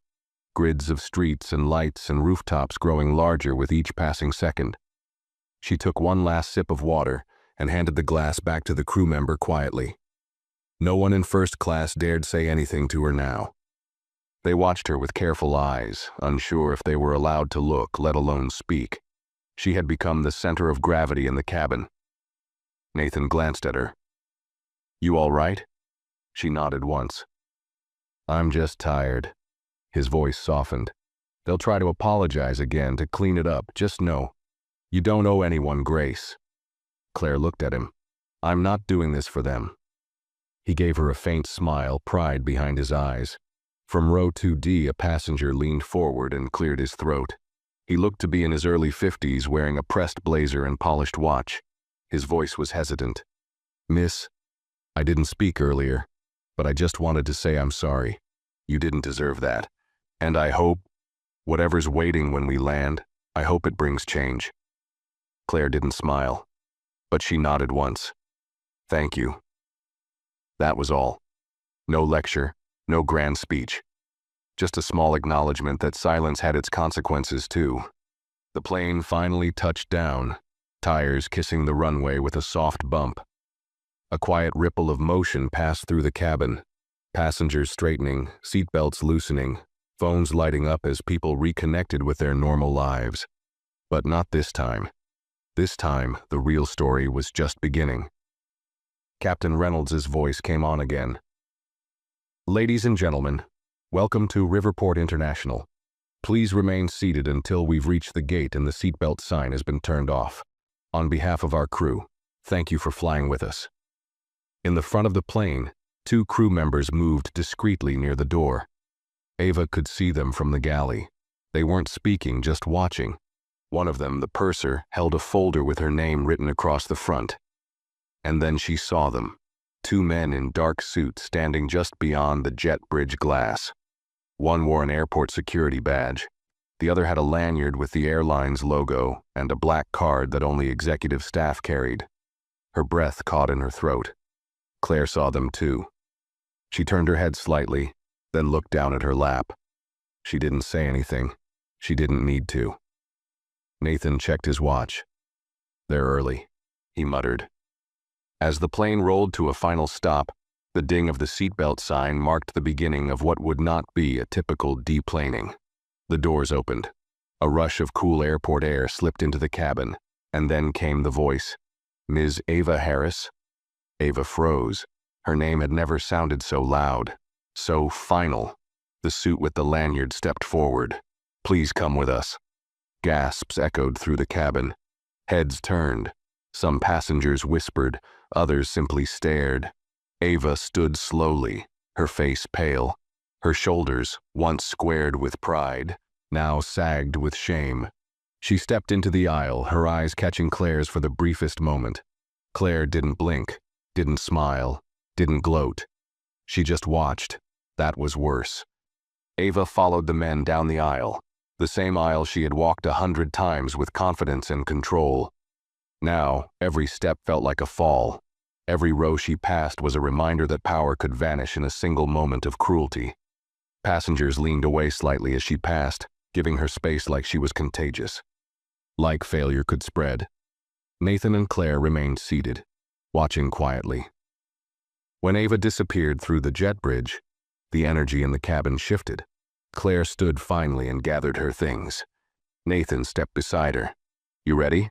grids of streets and lights and rooftops growing larger with each passing second. She took one last sip of water and handed the glass back to the crew member quietly. No one in first class dared say anything to her now. They watched her with careful eyes, unsure if they were allowed to look, let alone speak. She had become the center of gravity in the cabin. Nathan glanced at her. "You all right?" She nodded once. "I'm just tired." His voice softened. "They'll try to apologize again to clean it up. Just know, you don't owe anyone grace." Claire looked at him. "I'm not doing this for them." He gave her a faint smile, pride behind his eyes. From row 2D, a passenger leaned forward and cleared his throat. He looked to be in his early 50s, wearing a pressed blazer and polished watch. His voice was hesitant. "Miss, I didn't speak earlier, but I just wanted to say I'm sorry. You didn't deserve that. And I hope, whatever's waiting when we land, I hope it brings change." Claire didn't smile, but she nodded once. "Thank you." That was all. No lecture, no grand speech. Just a small acknowledgement that silence had its consequences too. The plane finally touched down, tires kissing the runway with a soft bump. A quiet ripple of motion passed through the cabin, passengers straightening, seatbelts loosening, phones lighting up as people reconnected with their normal lives. But not this time. This time, the real story was just beginning. Captain Reynolds's voice came on again. "Ladies and gentlemen, welcome to Riverport International. Please remain seated until we've reached the gate and the seatbelt sign has been turned off. On behalf of our crew, thank you for flying with us." In the front of the plane, 2 crew members moved discreetly near the door. Ava could see them from the galley. They weren't speaking, just watching. One of them, the purser, held a folder with her name written across the front. And then she saw them. 2 men in dark suits standing just beyond the jet bridge glass. One wore an airport security badge. The other had a lanyard with the airline's logo and a black card that only executive staff carried. Her breath caught in her throat. Claire saw them too. She turned her head slightly, then looked down at her lap. She didn't say anything. She didn't need to. Nathan checked his watch. "They're early," he muttered. As the plane rolled to a final stop, the ding of the seatbelt sign marked the beginning of what would not be a typical deplaning. The doors opened. A rush of cool airport air slipped into the cabin, and then came the voice. "Ms. Ava Harris?" Ava froze. Her name had never sounded so loud, so final. The suit with the lanyard stepped forward. "Please come with us." Gasps echoed through the cabin. Heads turned. Some passengers whispered, others simply stared. Ava stood slowly, her face pale. Her shoulders, once squared with pride, now sagged with shame. She stepped into the aisle, her eyes catching Claire's for the briefest moment. Claire didn't blink, didn't smile, didn't gloat. She just watched. That was worse. Ava followed the men down the aisle, the same aisle she had walked 100 times with confidence and control. Now, every step felt like a fall. Every row she passed was a reminder that power could vanish in a single moment of cruelty. Passengers leaned away slightly as she passed, giving her space like she was contagious. Like failure could spread. Nathan and Claire remained seated, watching quietly. When Ava disappeared through the jet bridge, the energy in the cabin shifted. Claire stood finally and gathered her things. Nathan stepped beside her. "You ready?"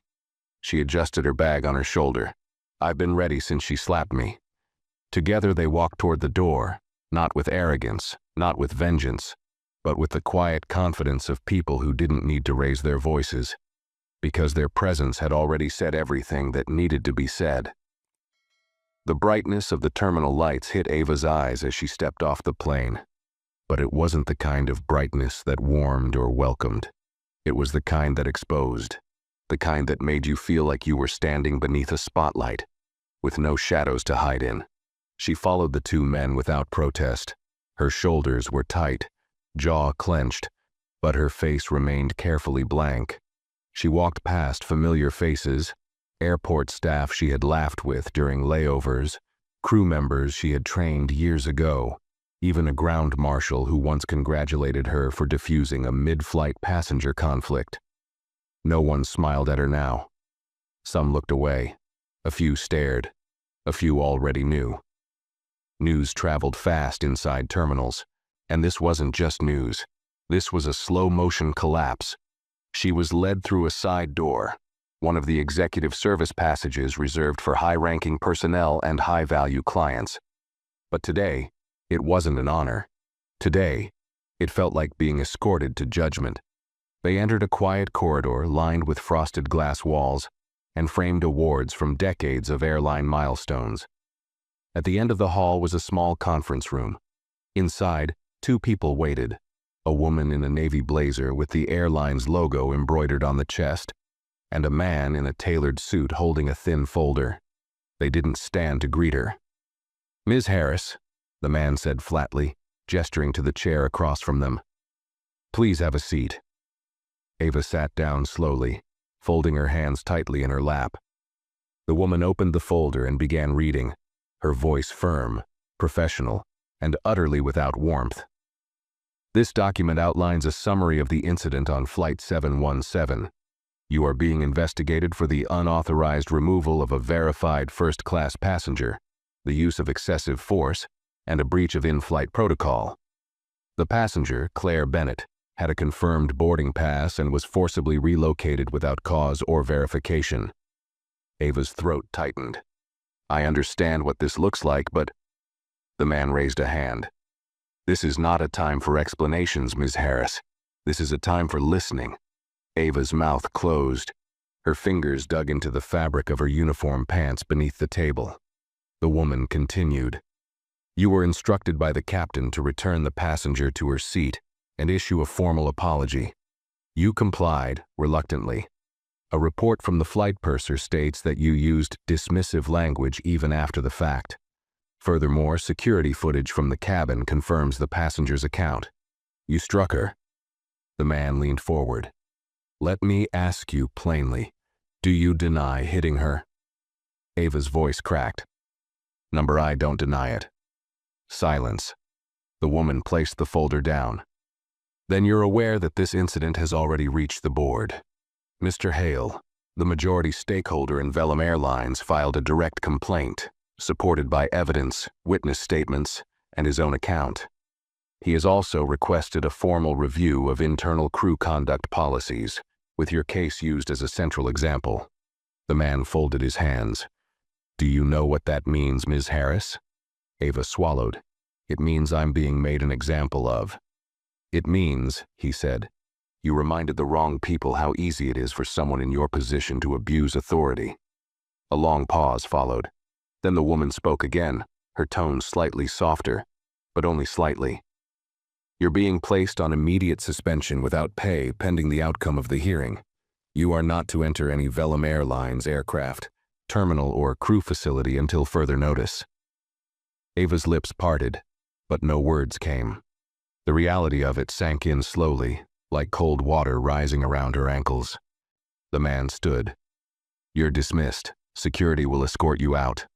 She adjusted her bag on her shoulder. "I've been ready since she slapped me." Together they walked toward the door, not with arrogance, not with vengeance, but with the quiet confidence of people who didn't need to raise their voices, because their presence had already said everything that needed to be said. The brightness of the terminal lights hit Ava's eyes as she stepped off the plane, but it wasn't the kind of brightness that warmed or welcomed. It was the kind that exposed. The kind that made you feel like you were standing beneath a spotlight, with no shadows to hide in. She followed the 2 men without protest, Her shoulders were tight, jaw clenched, but her face remained carefully blank. She walked past familiar faces, airport staff she had laughed with during layovers, crew members she had trained years ago, even a ground marshal who once congratulated her for defusing a mid-flight passenger conflict. No one smiled at her now. Some looked away. A few stared. A few already knew. News traveled fast inside terminals. And this wasn't just news. This was a slow-motion collapse. She was led through a side door, one of the executive service passages reserved for high-ranking personnel and high-value clients. But today, it wasn't an honor. Today, it felt like being escorted to judgment. They entered a quiet corridor lined with frosted glass walls and framed awards from decades of airline milestones. At the end of the hall was a small conference room. Inside, 2 people waited, a woman in a navy blazer with the airline's logo embroidered on the chest, and a man in a tailored suit holding a thin folder. They didn't stand to greet her. "Ms. Harris," the man said flatly, gesturing to the chair across from them. "Please have a seat." Ava sat down slowly, folding her hands tightly in her lap. The woman opened the folder and began reading, her voice firm, professional, and utterly without warmth. "This document outlines a summary of the incident on Flight 717. You are being investigated for the unauthorized removal of a verified first-class passenger, the use of excessive force, and a breach of in-flight protocol. The passenger, Claire Bennett, had a confirmed boarding pass and was forcibly relocated without cause or verification." Ava's throat tightened. "I understand what this looks like, but—" The man raised a hand. "This is not a time for explanations, Ms. Harris. This is a time for listening." Ava's mouth closed. Her fingers dug into the fabric of her uniform pants beneath the table. The woman continued. "You were instructed by the captain to return the passenger to her seat and issue a formal apology. You complied, reluctantly. A report from the flight purser states that you used dismissive language even after the fact. Furthermore, security footage from the cabin confirms the passenger's account. You struck her." The man leaned forward. "Let me ask you plainly, do you deny hitting her?" Ava's voice cracked. "Number, I don't deny it." Silence. The woman placed the folder down. "Then you're aware that this incident has already reached the board. Mr. Hale, the majority stakeholder in Velum Airlines, filed a direct complaint, supported by evidence, witness statements, and his own account. He has also requested a formal review of internal crew conduct policies, with your case used as a central example." The man folded his hands. "Do you know what that means, Ms. Harris?" Ava swallowed. "It means I'm being made an example of." "It means," he said, "you reminded the wrong people how easy it is for someone in your position to abuse authority." A long pause followed. Then the woman spoke again, her tone slightly softer, but only slightly. "You're being placed on immediate suspension without pay pending the outcome of the hearing. You are not to enter any Velum Airlines aircraft, terminal, or crew facility until further notice." Ava's lips parted, but no words came. The reality of it sank in slowly, like cold water rising around her ankles. The man stood. "You're dismissed. Security will escort you out."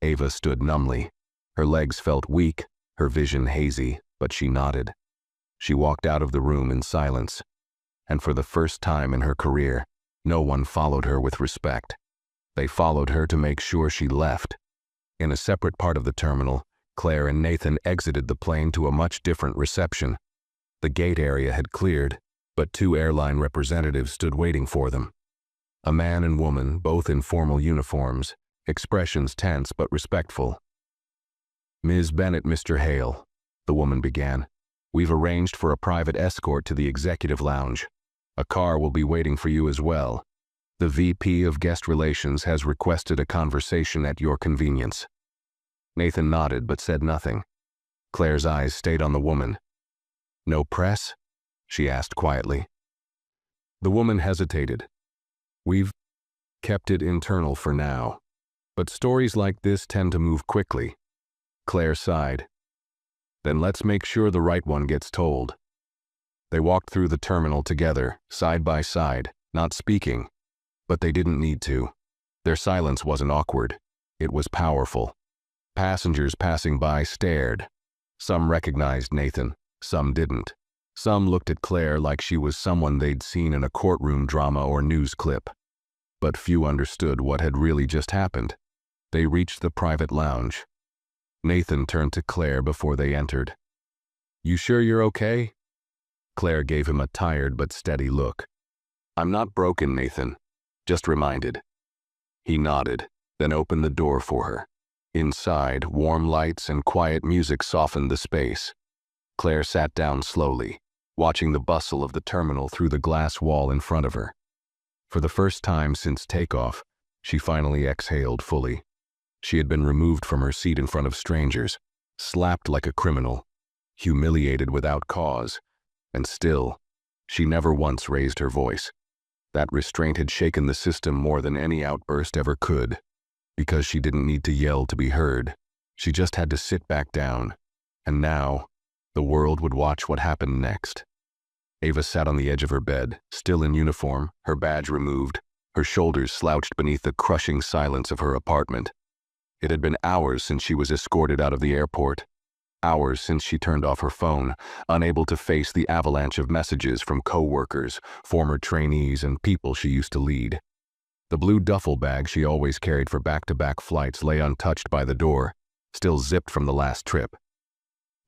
Ava stood numbly. Her legs felt weak, her vision hazy, but she nodded. She walked out of the room in silence, and for the first time in her career, no one followed her with respect. They followed her to make sure she left. In a separate part of the terminal, Claire and Nathan exited the plane to a much different reception. The gate area had cleared, but 2 airline representatives stood waiting for them. A man and woman, both in formal uniforms, expressions tense but respectful. "Ms. Bennett, Mr. Hale," the woman began, "we've arranged for a private escort to the executive lounge. A car will be waiting for you as well. The VP of Guest Relations has requested a conversation at your convenience." Nathan nodded but said nothing. Claire's eyes stayed on the woman. "No press?" she asked quietly. The woman hesitated. "We've kept it internal for now, but stories like this tend to move quickly." Claire sighed. Then let's make sure the right one gets told. They walked through the terminal together, side by side, not speaking. But they didn't need to. Their silence wasn't awkward. It was powerful. Passengers passing by stared. Some recognized Nathan, some didn't. Some looked at Claire like she was someone they'd seen in a courtroom drama or news clip. But few understood what had really just happened. They reached the private lounge. Nathan turned to Claire before they entered. "You sure you're okay?" Claire gave him a tired but steady look. "I'm not broken, Nathan. Just reminded." He nodded, then opened the door for her. Inside, warm lights and quiet music softened the space. Claire sat down slowly, watching the bustle of the terminal through the glass wall in front of her. For the first time since takeoff, she finally exhaled fully. She had been removed from her seat in front of strangers, slapped like a criminal, humiliated without cause, and still, she never once raised her voice. That restraint had shaken the system more than any outburst ever could. Because she didn't need to yell to be heard. She just had to sit back down. And now, the world would watch what happened next. Ava sat on the edge of her bed, still in uniform, her badge removed, her shoulders slouched beneath the crushing silence of her apartment. It had been hours since she was escorted out of the airport. Hours since she turned off her phone, unable to face the avalanche of messages from co-workers, former trainees, and people she used to lead. The blue duffel bag she always carried for back-to-back flights lay untouched by the door, still zipped from the last trip.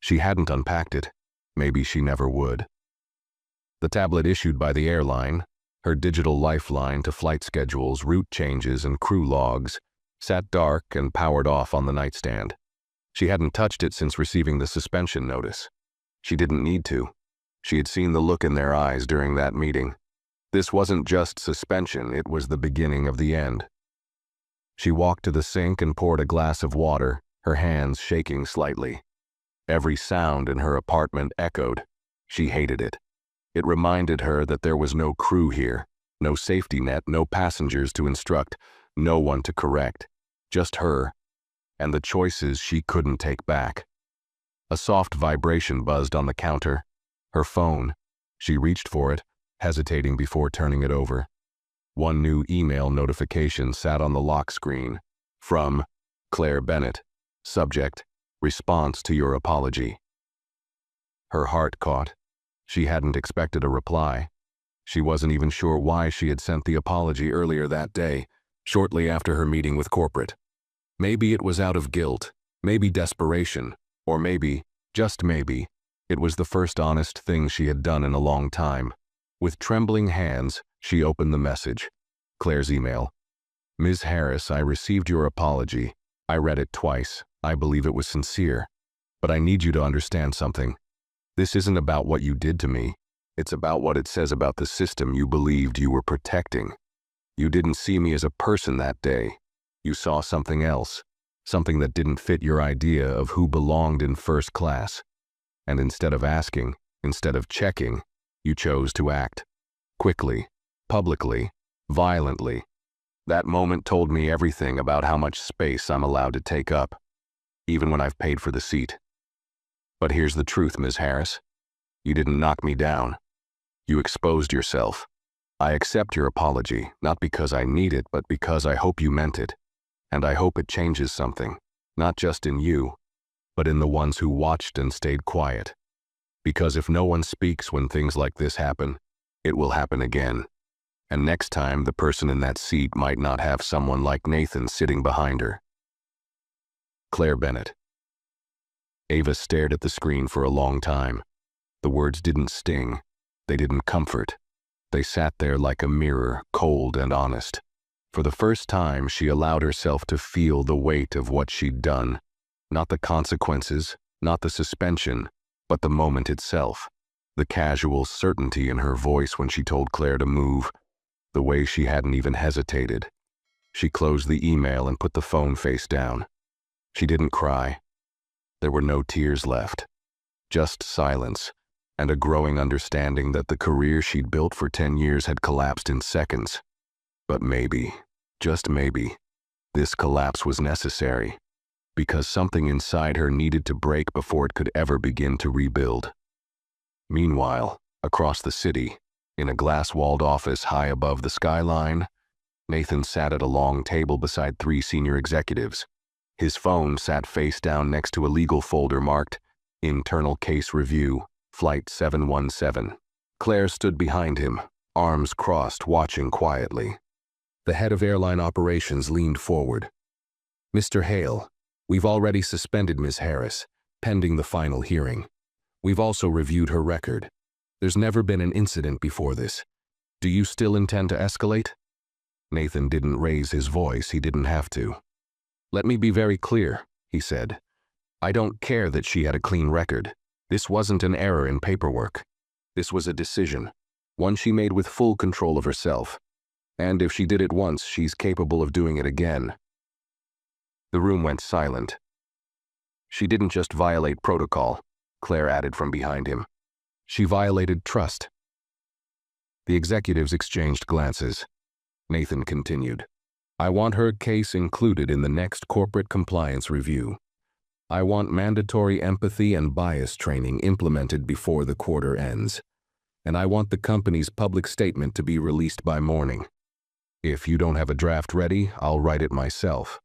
She hadn't unpacked it. Maybe she never would. The tablet issued by the airline, her digital lifeline to flight schedules, route changes, and crew logs, sat dark and powered off on the nightstand. She hadn't touched it since receiving the suspension notice. She didn't need to. She had seen the look in their eyes during that meeting. This wasn't just suspension, it was the beginning of the end. She walked to the sink and poured a glass of water, her hands shaking slightly. Every sound in her apartment echoed. She hated it. It reminded her that there was no crew here, no safety net, no passengers to instruct, no one to correct. Just her, and the choices she couldn't take back. A soft vibration buzzed on the counter. Her phone. She reached for it, hesitating before turning it over. One new email notification sat on the lock screen. From Claire Bennett. Subject: response to your apology. Her heart caught. She hadn't expected a reply. She wasn't even sure why she had sent the apology earlier that day, shortly after her meeting with corporate. Maybe it was out of guilt, maybe desperation, or maybe, just maybe, it was the first honest thing she had done in a long time. With trembling hands, she opened the message. Claire's email. Ms. Harris, I received your apology. I read it twice. I believe it was sincere. But I need you to understand something. This isn't about what you did to me. It's about what it says about the system you believed you were protecting. You didn't see me as a person that day. You saw something else. Something that didn't fit your idea of who belonged in first class. And instead of asking, instead of checking, you chose to act. Quickly, publicly, violently. That moment told me everything about how much space I'm allowed to take up, even when I've paid for the seat. But here's the truth, Ms. Harris. You didn't knock me down. You exposed yourself. I accept your apology, not because I need it, but because I hope you meant it. And I hope it changes something, not just in you, but in the ones who watched and stayed quiet. Because if no one speaks when things like this happen, it will happen again. And next time, the person in that seat might not have someone like Nathan sitting behind her. Claire Bennett. Ava stared at the screen for a long time. The words didn't sting. They didn't comfort. They sat there like a mirror, cold and honest. For the first time, she allowed herself to feel the weight of what she'd done. Not the consequences, not the suspension, but the moment itself. The casual certainty in her voice when she told Claire to move. The way she hadn't even hesitated. She closed the email and put the phone face down. She didn't cry. There were no tears left. Just silence, and a growing understanding that the career she'd built for 10 years had collapsed in seconds. But maybe, just maybe, this collapse was necessary. because something inside her needed to break before it could ever begin to rebuild. Meanwhile, across the city, in a glass-walled office high above the skyline, Nathan sat at a long table beside 3 senior executives. His phone sat face down next to a legal folder marked Internal Case Review, Flight 717. Claire stood behind him, arms crossed, watching quietly. The head of airline operations leaned forward. "Mr. Hale, we've already suspended Ms. Harris, pending the final hearing. We've also reviewed her record. There's never been an incident before this. Do you still intend to escalate?" Nathan didn't raise his voice. He didn't have to. "Let me be very clear," he said. "I don't care that she had a clean record. This wasn't an error in paperwork. This was a decision, one she made with full control of herself. And if she did it once, she's capable of doing it again." The room went silent. "She didn't just violate protocol," Claire added from behind him. "She violated trust." The executives exchanged glances. Nathan continued. "I want her case included in the next corporate compliance review. I want mandatory empathy and bias training implemented before the quarter ends. And I want the company's public statement to be released by morning. If you don't have a draft ready, I'll write it myself."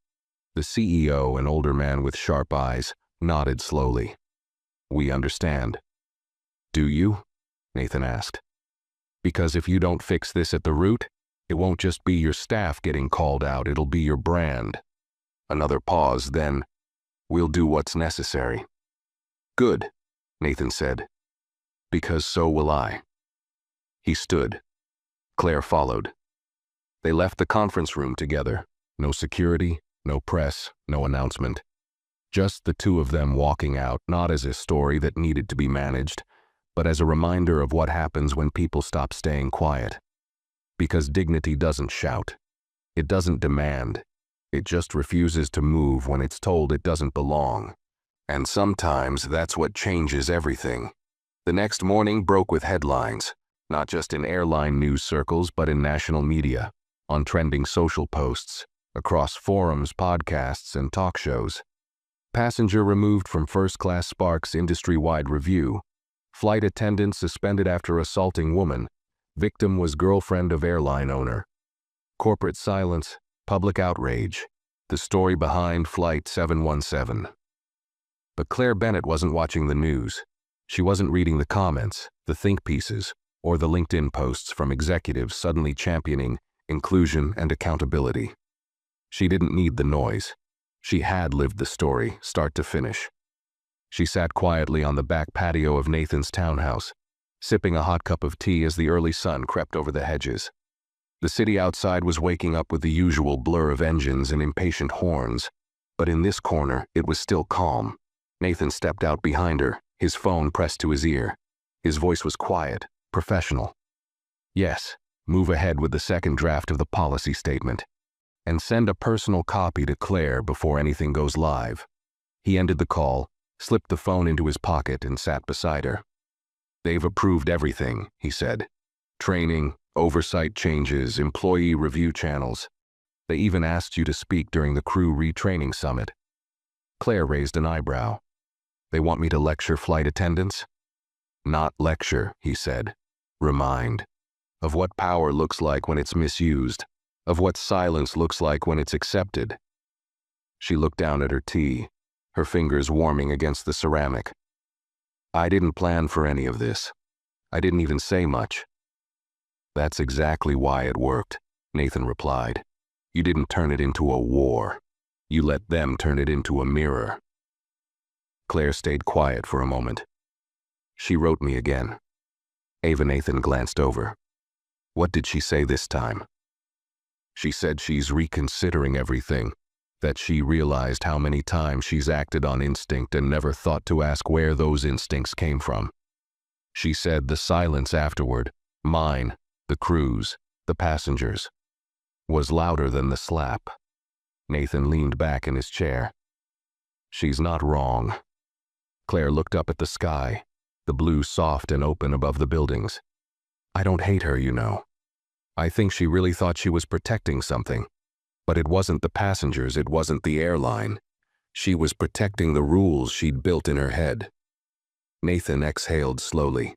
The CEO, an older man with sharp eyes, nodded slowly. "We understand." "Do you?" Nathan asked. "Because if you don't fix this at the root, it won't just be your staff getting called out, it'll be your brand." Another pause, then, "We'll do what's necessary." "Good," Nathan said. "Because so will I." He stood. Claire followed. They left the conference room together. No security, no press, no announcement. Just the 2 of them walking out, not as a story that needed to be managed, but as a reminder of what happens when people stop staying quiet. Because dignity doesn't shout. It doesn't demand. It just refuses to move when it's told it doesn't belong. And sometimes that's what changes everything. The next morning broke with headlines, not just in airline news circles, but in national media, on trending social posts, across forums, podcasts, and talk shows. Passenger removed from first-class Sparks industry-wide review. Flight attendant suspended after assaulting woman. Victim was girlfriend of airline owner. Corporate silence, public outrage. The story behind Flight 717. But Claire Bennett wasn't watching the news. She wasn't reading the comments, the think pieces, or the LinkedIn posts from executives suddenly championing inclusion and accountability. She didn't need the noise. She had lived the story, start to finish. She sat quietly on the back patio of Nathan's townhouse, sipping a hot cup of tea as the early sun crept over the hedges. The city outside was waking up with the usual blur of engines and impatient horns, but in this corner it was still calm. Nathan stepped out behind her, his phone pressed to his ear. His voice was quiet, professional. "Yes, move ahead with the second draft of the policy statement. And send a personal copy to Claire before anything goes live." He ended the call, slipped the phone into his pocket, and sat beside her. "They've approved everything," he said. "Training, oversight changes, employee review channels. They even asked you to speak during the crew retraining summit." Claire raised an eyebrow. "They want me to lecture flight attendants?" "Not lecture," he said. "Remind. Of what power looks like when it's misused. Of what silence looks like when it's accepted." She looked down at her tea, her fingers warming against the ceramic. "I didn't plan for any of this. I didn't even say much." "That's exactly why it worked," Nathan replied. "You didn't turn it into a war. You let them turn it into a mirror." Claire stayed quiet for a moment. "She wrote me again." Ava Nathan glanced over. "What did she say this time?" "She said she's reconsidering everything, that she realized how many times she's acted on instinct and never thought to ask where those instincts came from. She said the silence afterward, mine, the crew's, the passengers, was louder than the slap." Nathan leaned back in his chair. "She's not wrong." Claire looked up at the sky, the blue soft and open above the buildings. "I don't hate her, you know. I think she really thought she was protecting something. But it wasn't the passengers, it wasn't the airline. She was protecting the rules she'd built in her head. Nathan exhaled slowly,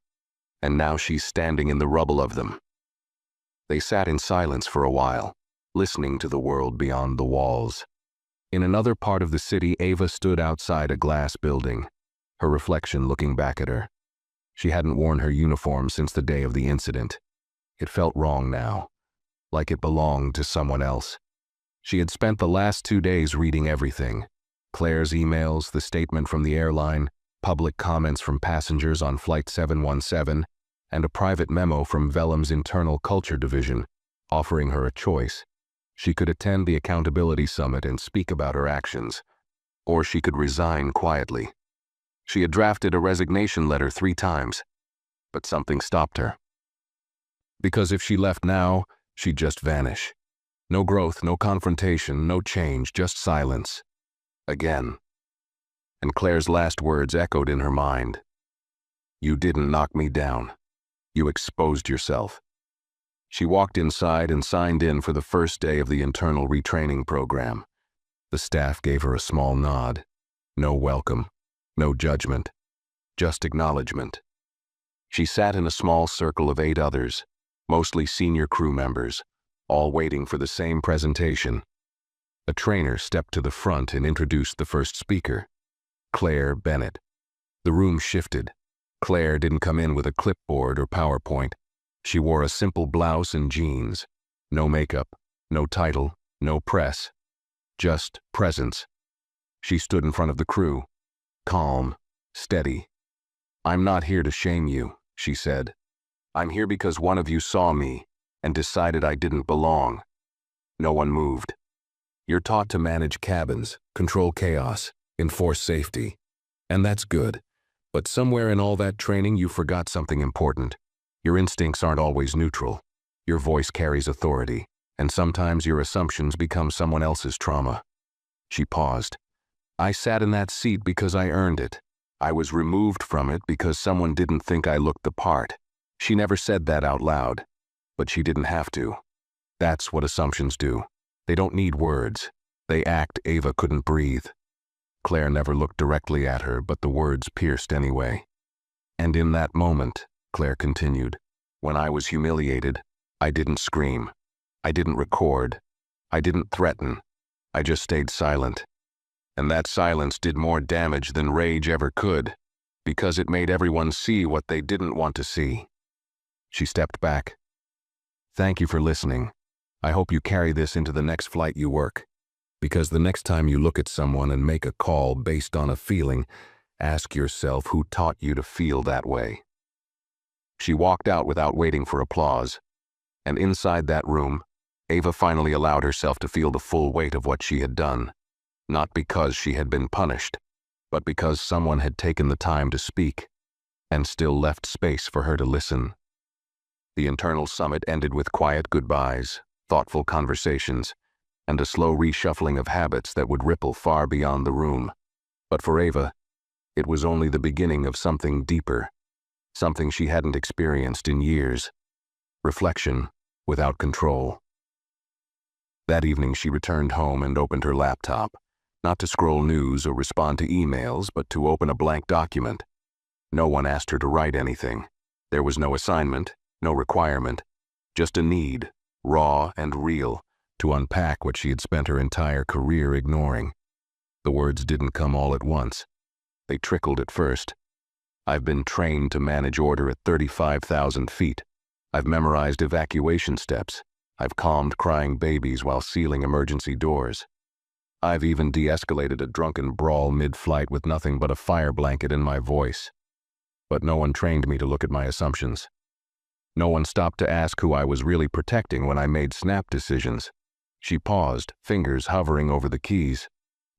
and now she's standing in the rubble of them. They sat in silence for a while, listening to the world beyond the walls. In another part of the city, Ava stood outside a glass building, her reflection looking back at her. She hadn't worn her uniform since the day of the incident. It felt wrong now, like it belonged to someone else. She had spent the last 2 days reading everything: Claire's emails, the statement from the airline, public comments from passengers on Flight 717, and a private memo from Vellum's internal culture division, offering her a choice. She could attend the accountability summit and speak about her actions, or she could resign quietly. She had drafted a resignation letter 3 times, but something stopped her. Because if she left now, she'd just vanish. No growth, no confrontation, no change, just silence. Again. And Claire's last words echoed in her mind. "You didn't knock me down. You exposed yourself." She walked inside and signed in for the first day of the internal retraining program. The staff gave her a small nod. No welcome, no judgment, just acknowledgement. She sat in a small circle of 8 others, mostly senior crew members, all waiting for the same presentation. A trainer stepped to the front and introduced the first speaker, Claire Bennett. The room shifted. Claire didn't come in with a clipboard or PowerPoint. She wore a simple blouse and jeans. No makeup, no title, no press. Just presence. She stood in front of the crew, calm, steady. "I'm not here to shame you," she said. "I'm here because one of you saw me and decided I didn't belong." No one moved. "You're taught to manage cabins, control chaos, enforce safety. And that's good. But somewhere in all that training you forgot something important. Your instincts aren't always neutral. Your voice carries authority, and sometimes your assumptions become someone else's trauma." She paused. "I sat in that seat because I earned it. I was removed from it because someone didn't think I looked the part." She never said that out loud, but she didn't have to. That's what assumptions do. They don't need words. They act. Ava couldn't breathe. Claire never looked directly at her, but the words pierced anyway. "And in that moment," Claire continued, "when I was humiliated, I didn't scream. I didn't record. I didn't threaten. I just stayed silent. And that silence did more damage than rage ever could, because it made everyone see what they didn't want to see." She stepped back. "Thank you for listening. I hope you carry this into the next flight you work. Because the next time you look at someone and make a call based on a feeling, ask yourself who taught you to feel that way." She walked out without waiting for applause, and inside that room, Ava finally allowed herself to feel the full weight of what she had done, not because she had been punished, but because someone had taken the time to speak, and still left space for her to listen. The internal summit ended with quiet goodbyes, thoughtful conversations, and a slow reshuffling of habits that would ripple far beyond the room. But for Ava, it was only the beginning of something deeper, something she hadn't experienced in years. Reflection without control. That evening she returned home and opened her laptop, not to scroll news or respond to emails, but to open a blank document. No one asked her to write anything. There was no assignment, no requirement, just a need, raw and real, to unpack what she had spent her entire career ignoring. The words didn't come all at once. They trickled at first. "I've been trained to manage order at 35,000 feet. I've memorized evacuation steps. I've calmed crying babies while sealing emergency doors. I've even de-escalated a drunken brawl mid-flight with nothing but a fire blanket in my voice. But no one trained me to look at my assumptions. No one stopped to ask who I was really protecting when I made snap decisions." She paused, fingers hovering over the keys.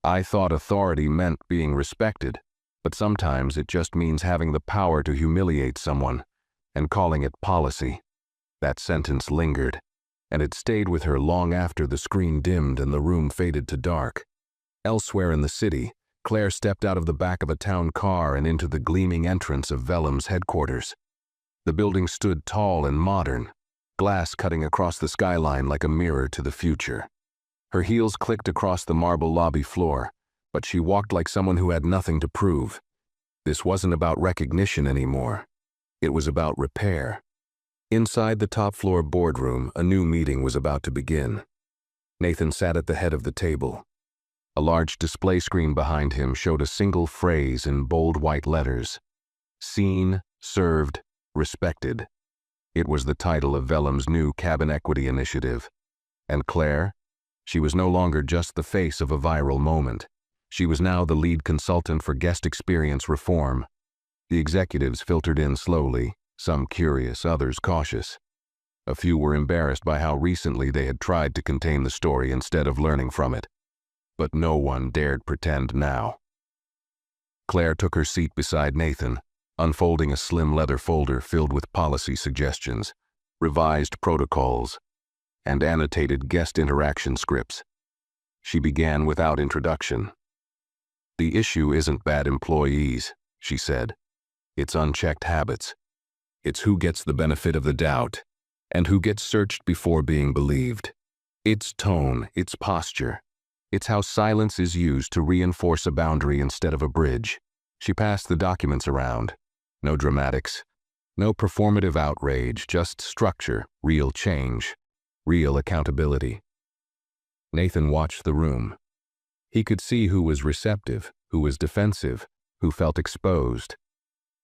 "I thought authority meant being respected, but sometimes it just means having the power to humiliate someone and calling it policy." That sentence lingered, and it stayed with her long after the screen dimmed and the room faded to dark. Elsewhere in the city, Claire stepped out of the back of a town car and into the gleaming entrance of Vellum's headquarters. The building stood tall and modern, glass cutting across the skyline like a mirror to the future. Her heels clicked across the marble lobby floor, but she walked like someone who had nothing to prove. This wasn't about recognition anymore. It was about repair. Inside the top-floor boardroom, a new meeting was about to begin. Nathan sat at the head of the table. A large display screen behind him showed a single phrase in bold white letters. Seen, served, respected. It was the title of Vellum's new cabin equity initiative. And Claire? She was no longer just the face of a viral moment. She was now the lead consultant for guest experience reform. The executives filtered in slowly, some curious, others cautious. A few were embarrassed by how recently they had tried to contain the story instead of learning from it. But no one dared pretend now. Claire took her seat beside Nathan, unfolding a slim leather folder filled with policy suggestions, revised protocols, and annotated guest interaction scripts. She began without introduction. "The issue isn't bad employees," she said. "It's unchecked habits. It's who gets the benefit of the doubt, and who gets searched before being believed. It's tone, it's posture. It's how silence is used to reinforce a boundary instead of a bridge." She passed the documents around. No dramatics, no performative outrage, just structure, real change, real accountability. Nathan watched the room. He could see who was receptive, who was defensive, who felt exposed.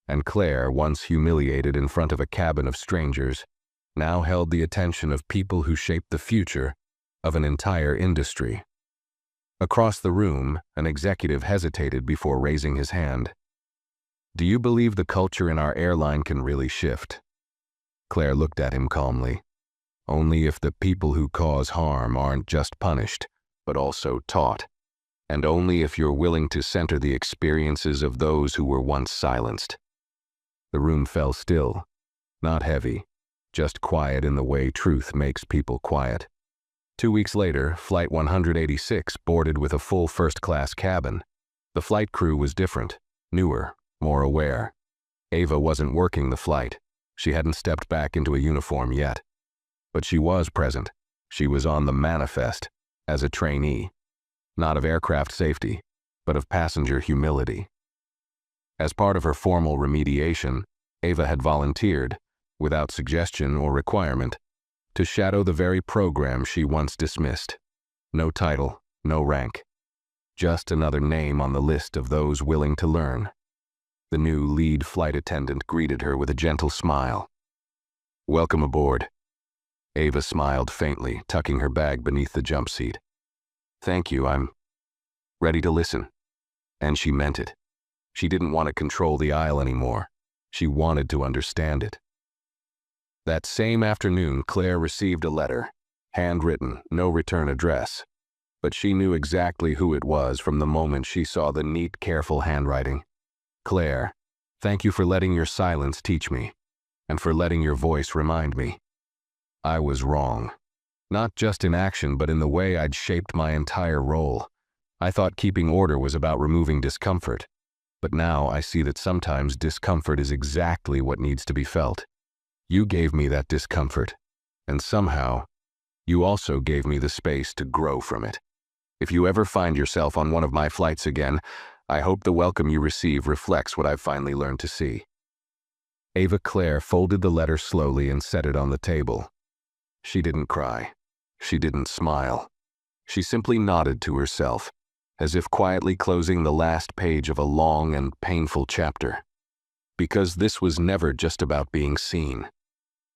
And Claire, once humiliated in front of a cabin of strangers, now held the attention of people who shaped the future of an entire industry. Across the room, an executive hesitated before raising his hand. "Do you believe the culture in our airline can really shift?" Claire looked at him calmly. "Only if the people who cause harm aren't just punished, but also taught. And only if you're willing to center the experiences of those who were once silenced." The room fell still, not heavy, just quiet in the way truth makes people quiet. 2 weeks later, Flight 186 boarded with a full first-class cabin. The flight crew was different, newer, more aware. Ava wasn't working the flight. She hadn't stepped back into a uniform yet. But she was present. She was on the manifest, as a trainee. Not of aircraft safety, but of passenger humility. As part of her formal remediation, Ava had volunteered, without suggestion or requirement, to shadow the very program she once dismissed. No title, no rank. Just another name on the list of those willing to learn. The new lead flight attendant greeted her with a gentle smile. "Welcome aboard." Ava smiled faintly, tucking her bag beneath the jump seat. "Thank you, I'm ready to listen." And she meant it. She didn't want to control the aisle anymore. She wanted to understand it. That same afternoon, Claire received a letter, handwritten, no return address. But she knew exactly who it was from the moment she saw the neat, careful handwriting. "Claire, thank you for letting your silence teach me, and for letting your voice remind me. I was wrong. Not just in action, but in the way I'd shaped my entire role. I thought keeping order was about removing discomfort. But now I see that sometimes discomfort is exactly what needs to be felt. You gave me that discomfort, and somehow, you also gave me the space to grow from it. If you ever find yourself on one of my flights again, I hope the welcome you receive reflects what I've finally learned to see." Ava Claire folded the letter slowly and set it on the table. She didn't cry. She didn't smile. She simply nodded to herself, as if quietly closing the last page of a long and painful chapter. Because this was never just about being seen.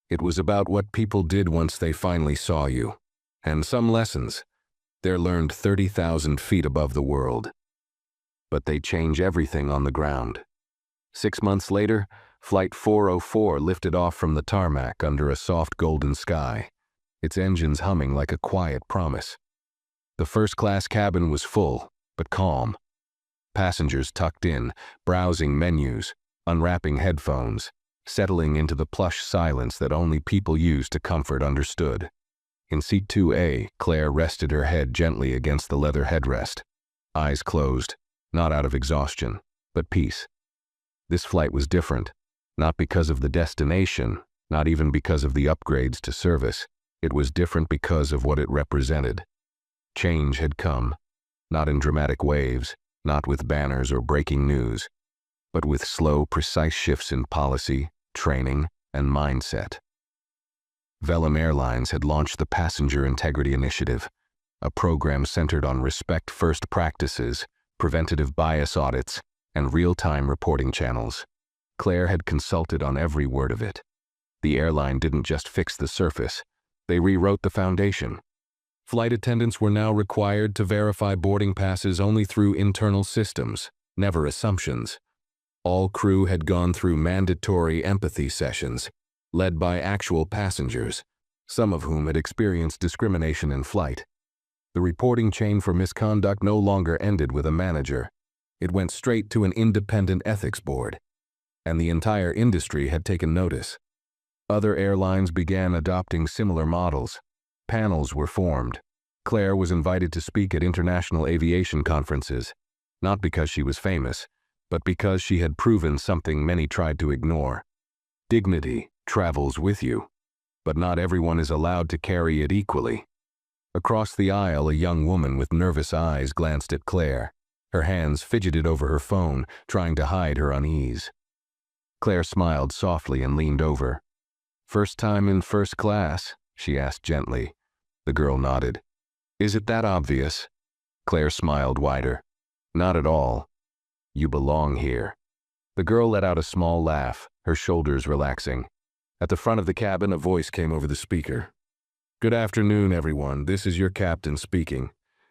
It was about what people did once they finally saw you. And some lessons. They're learned 30,000 feet above the world. But they change everything on the ground. 6 months later, Flight 404 lifted off from the tarmac under a soft golden sky, its engines humming like a quiet promise. The first-class cabin was full, but calm. Passengers tucked in, browsing menus, unwrapping headphones, settling into the plush silence that only people used to comfort understood. In seat 2A, Claire rested her head gently against the leather headrest, eyes closed, not out of exhaustion, but peace. This flight was different, not because of the destination, not even because of the upgrades to service. It was different because of what it represented. Change had come. Not in dramatic waves, not with banners or breaking news, but with slow, precise shifts in policy, training, and mindset. Velum Airlines had launched the Passenger Integrity Initiative, a program centered on respect-first practices, preventative bias audits, and real-time reporting channels. Claire had consulted on every word of it. The airline didn't just fix the surface, they rewrote the foundation. Flight attendants were now required to verify boarding passes only through internal systems, never assumptions. All crew had gone through mandatory empathy sessions, led by actual passengers, some of whom had experienced discrimination in flight. The reporting chain for misconduct no longer ended with a manager. It went straight to an independent ethics board, and the entire industry had taken notice. Other airlines began adopting similar models. Panels were formed. Claire was invited to speak at international aviation conferences, not because she was famous, but because she had proven something many tried to ignore. Dignity travels with you, but not everyone is allowed to carry it equally. Across the aisle, a young woman with nervous eyes glanced at Claire. Her hands fidgeted over her phone, trying to hide her unease. Claire smiled softly and leaned over. "First time in first class?" she asked gently. The girl nodded. "Is it that obvious?" Claire smiled wider. "Not at all. You belong here." The girl let out a small laugh, her shoulders relaxing. At the front of the cabin, a voice came over the speaker. "Good afternoon, everyone. This is your captain speaking.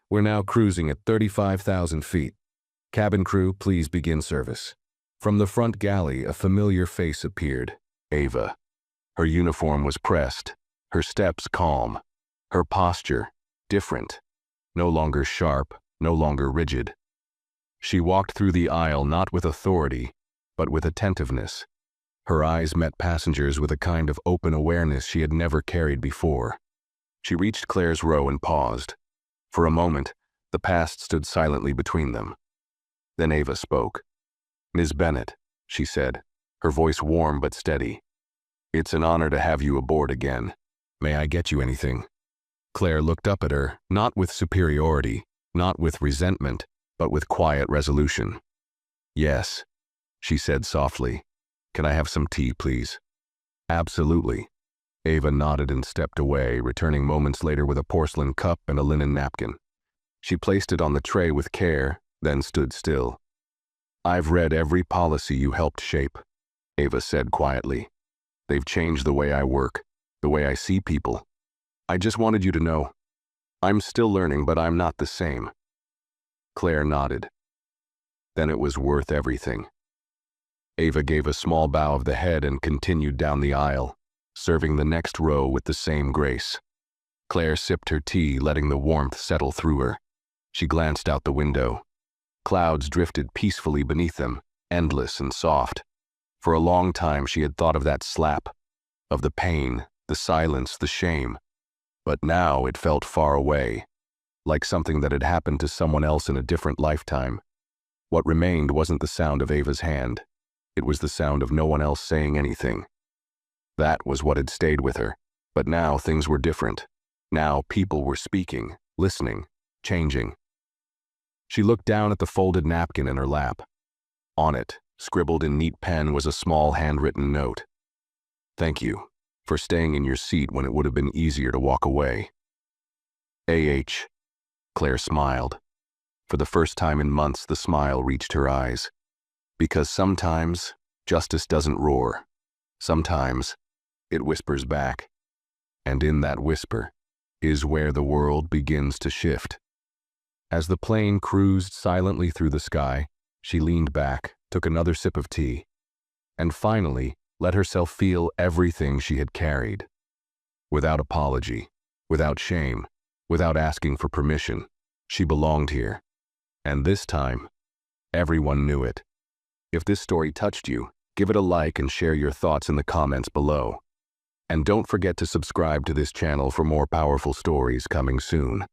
We're now cruising at 35,000 feet. Cabin crew, please begin service." From the front galley, a familiar face appeared. Ava. Her uniform was pressed, her steps calm, her posture different, no longer sharp, no longer rigid. She walked through the aisle not with authority, but with attentiveness. Her eyes met passengers with a kind of open awareness she had never carried before. She reached Claire's row and paused. For a moment, the past stood silently between them. Then Ava spoke. "Ms. Bennett," she said, her voice warm but steady. "It's an honor to have you aboard again. May I get you anything?" Claire looked up at her, not with superiority, not with resentment, but with quiet resolution. "Yes," she said softly. "Can I have some tea, please?" "Absolutely." Ava nodded and stepped away, returning moments later with a porcelain cup and a linen napkin. She placed it on the tray with care, then stood still. "I've read every policy you helped shape," Ava said quietly. "They've changed the way I work, the way I see people. I just wanted you to know. I'm still learning, but I'm not the same." Claire nodded. "Then it was worth everything." Ava gave a small bow of the head and continued down the aisle, serving the next row with the same grace. Claire sipped her tea, letting the warmth settle through her. She glanced out the window. Clouds drifted peacefully beneath them, endless and soft. For a long time she had thought of that slap, of the pain, the silence, the shame. But now it felt far away, like something that had happened to someone else in a different lifetime. What remained wasn't the sound of Ava's hand. It was the sound of no one else saying anything. That was what had stayed with her. But now things were different. Now people were speaking, listening, changing. She looked down at the folded napkin in her lap. On it, scribbled in neat pen, was a small handwritten note. "Thank you for staying in your seat when it would have been easier to walk away." A.H. Claire smiled. For the first time in months, the smile reached her eyes. Because sometimes justice doesn't roar. Sometimes it whispers back. And in that whisper is where the world begins to shift. As the plane cruised silently through the sky, she leaned back, took another sip of tea, and finally let herself feel everything she had carried. Without apology, without shame, without asking for permission, she belonged here. And this time, everyone knew it. If this story touched you, give it a like and share your thoughts in the comments below. And don't forget to subscribe to this channel for more powerful stories coming soon.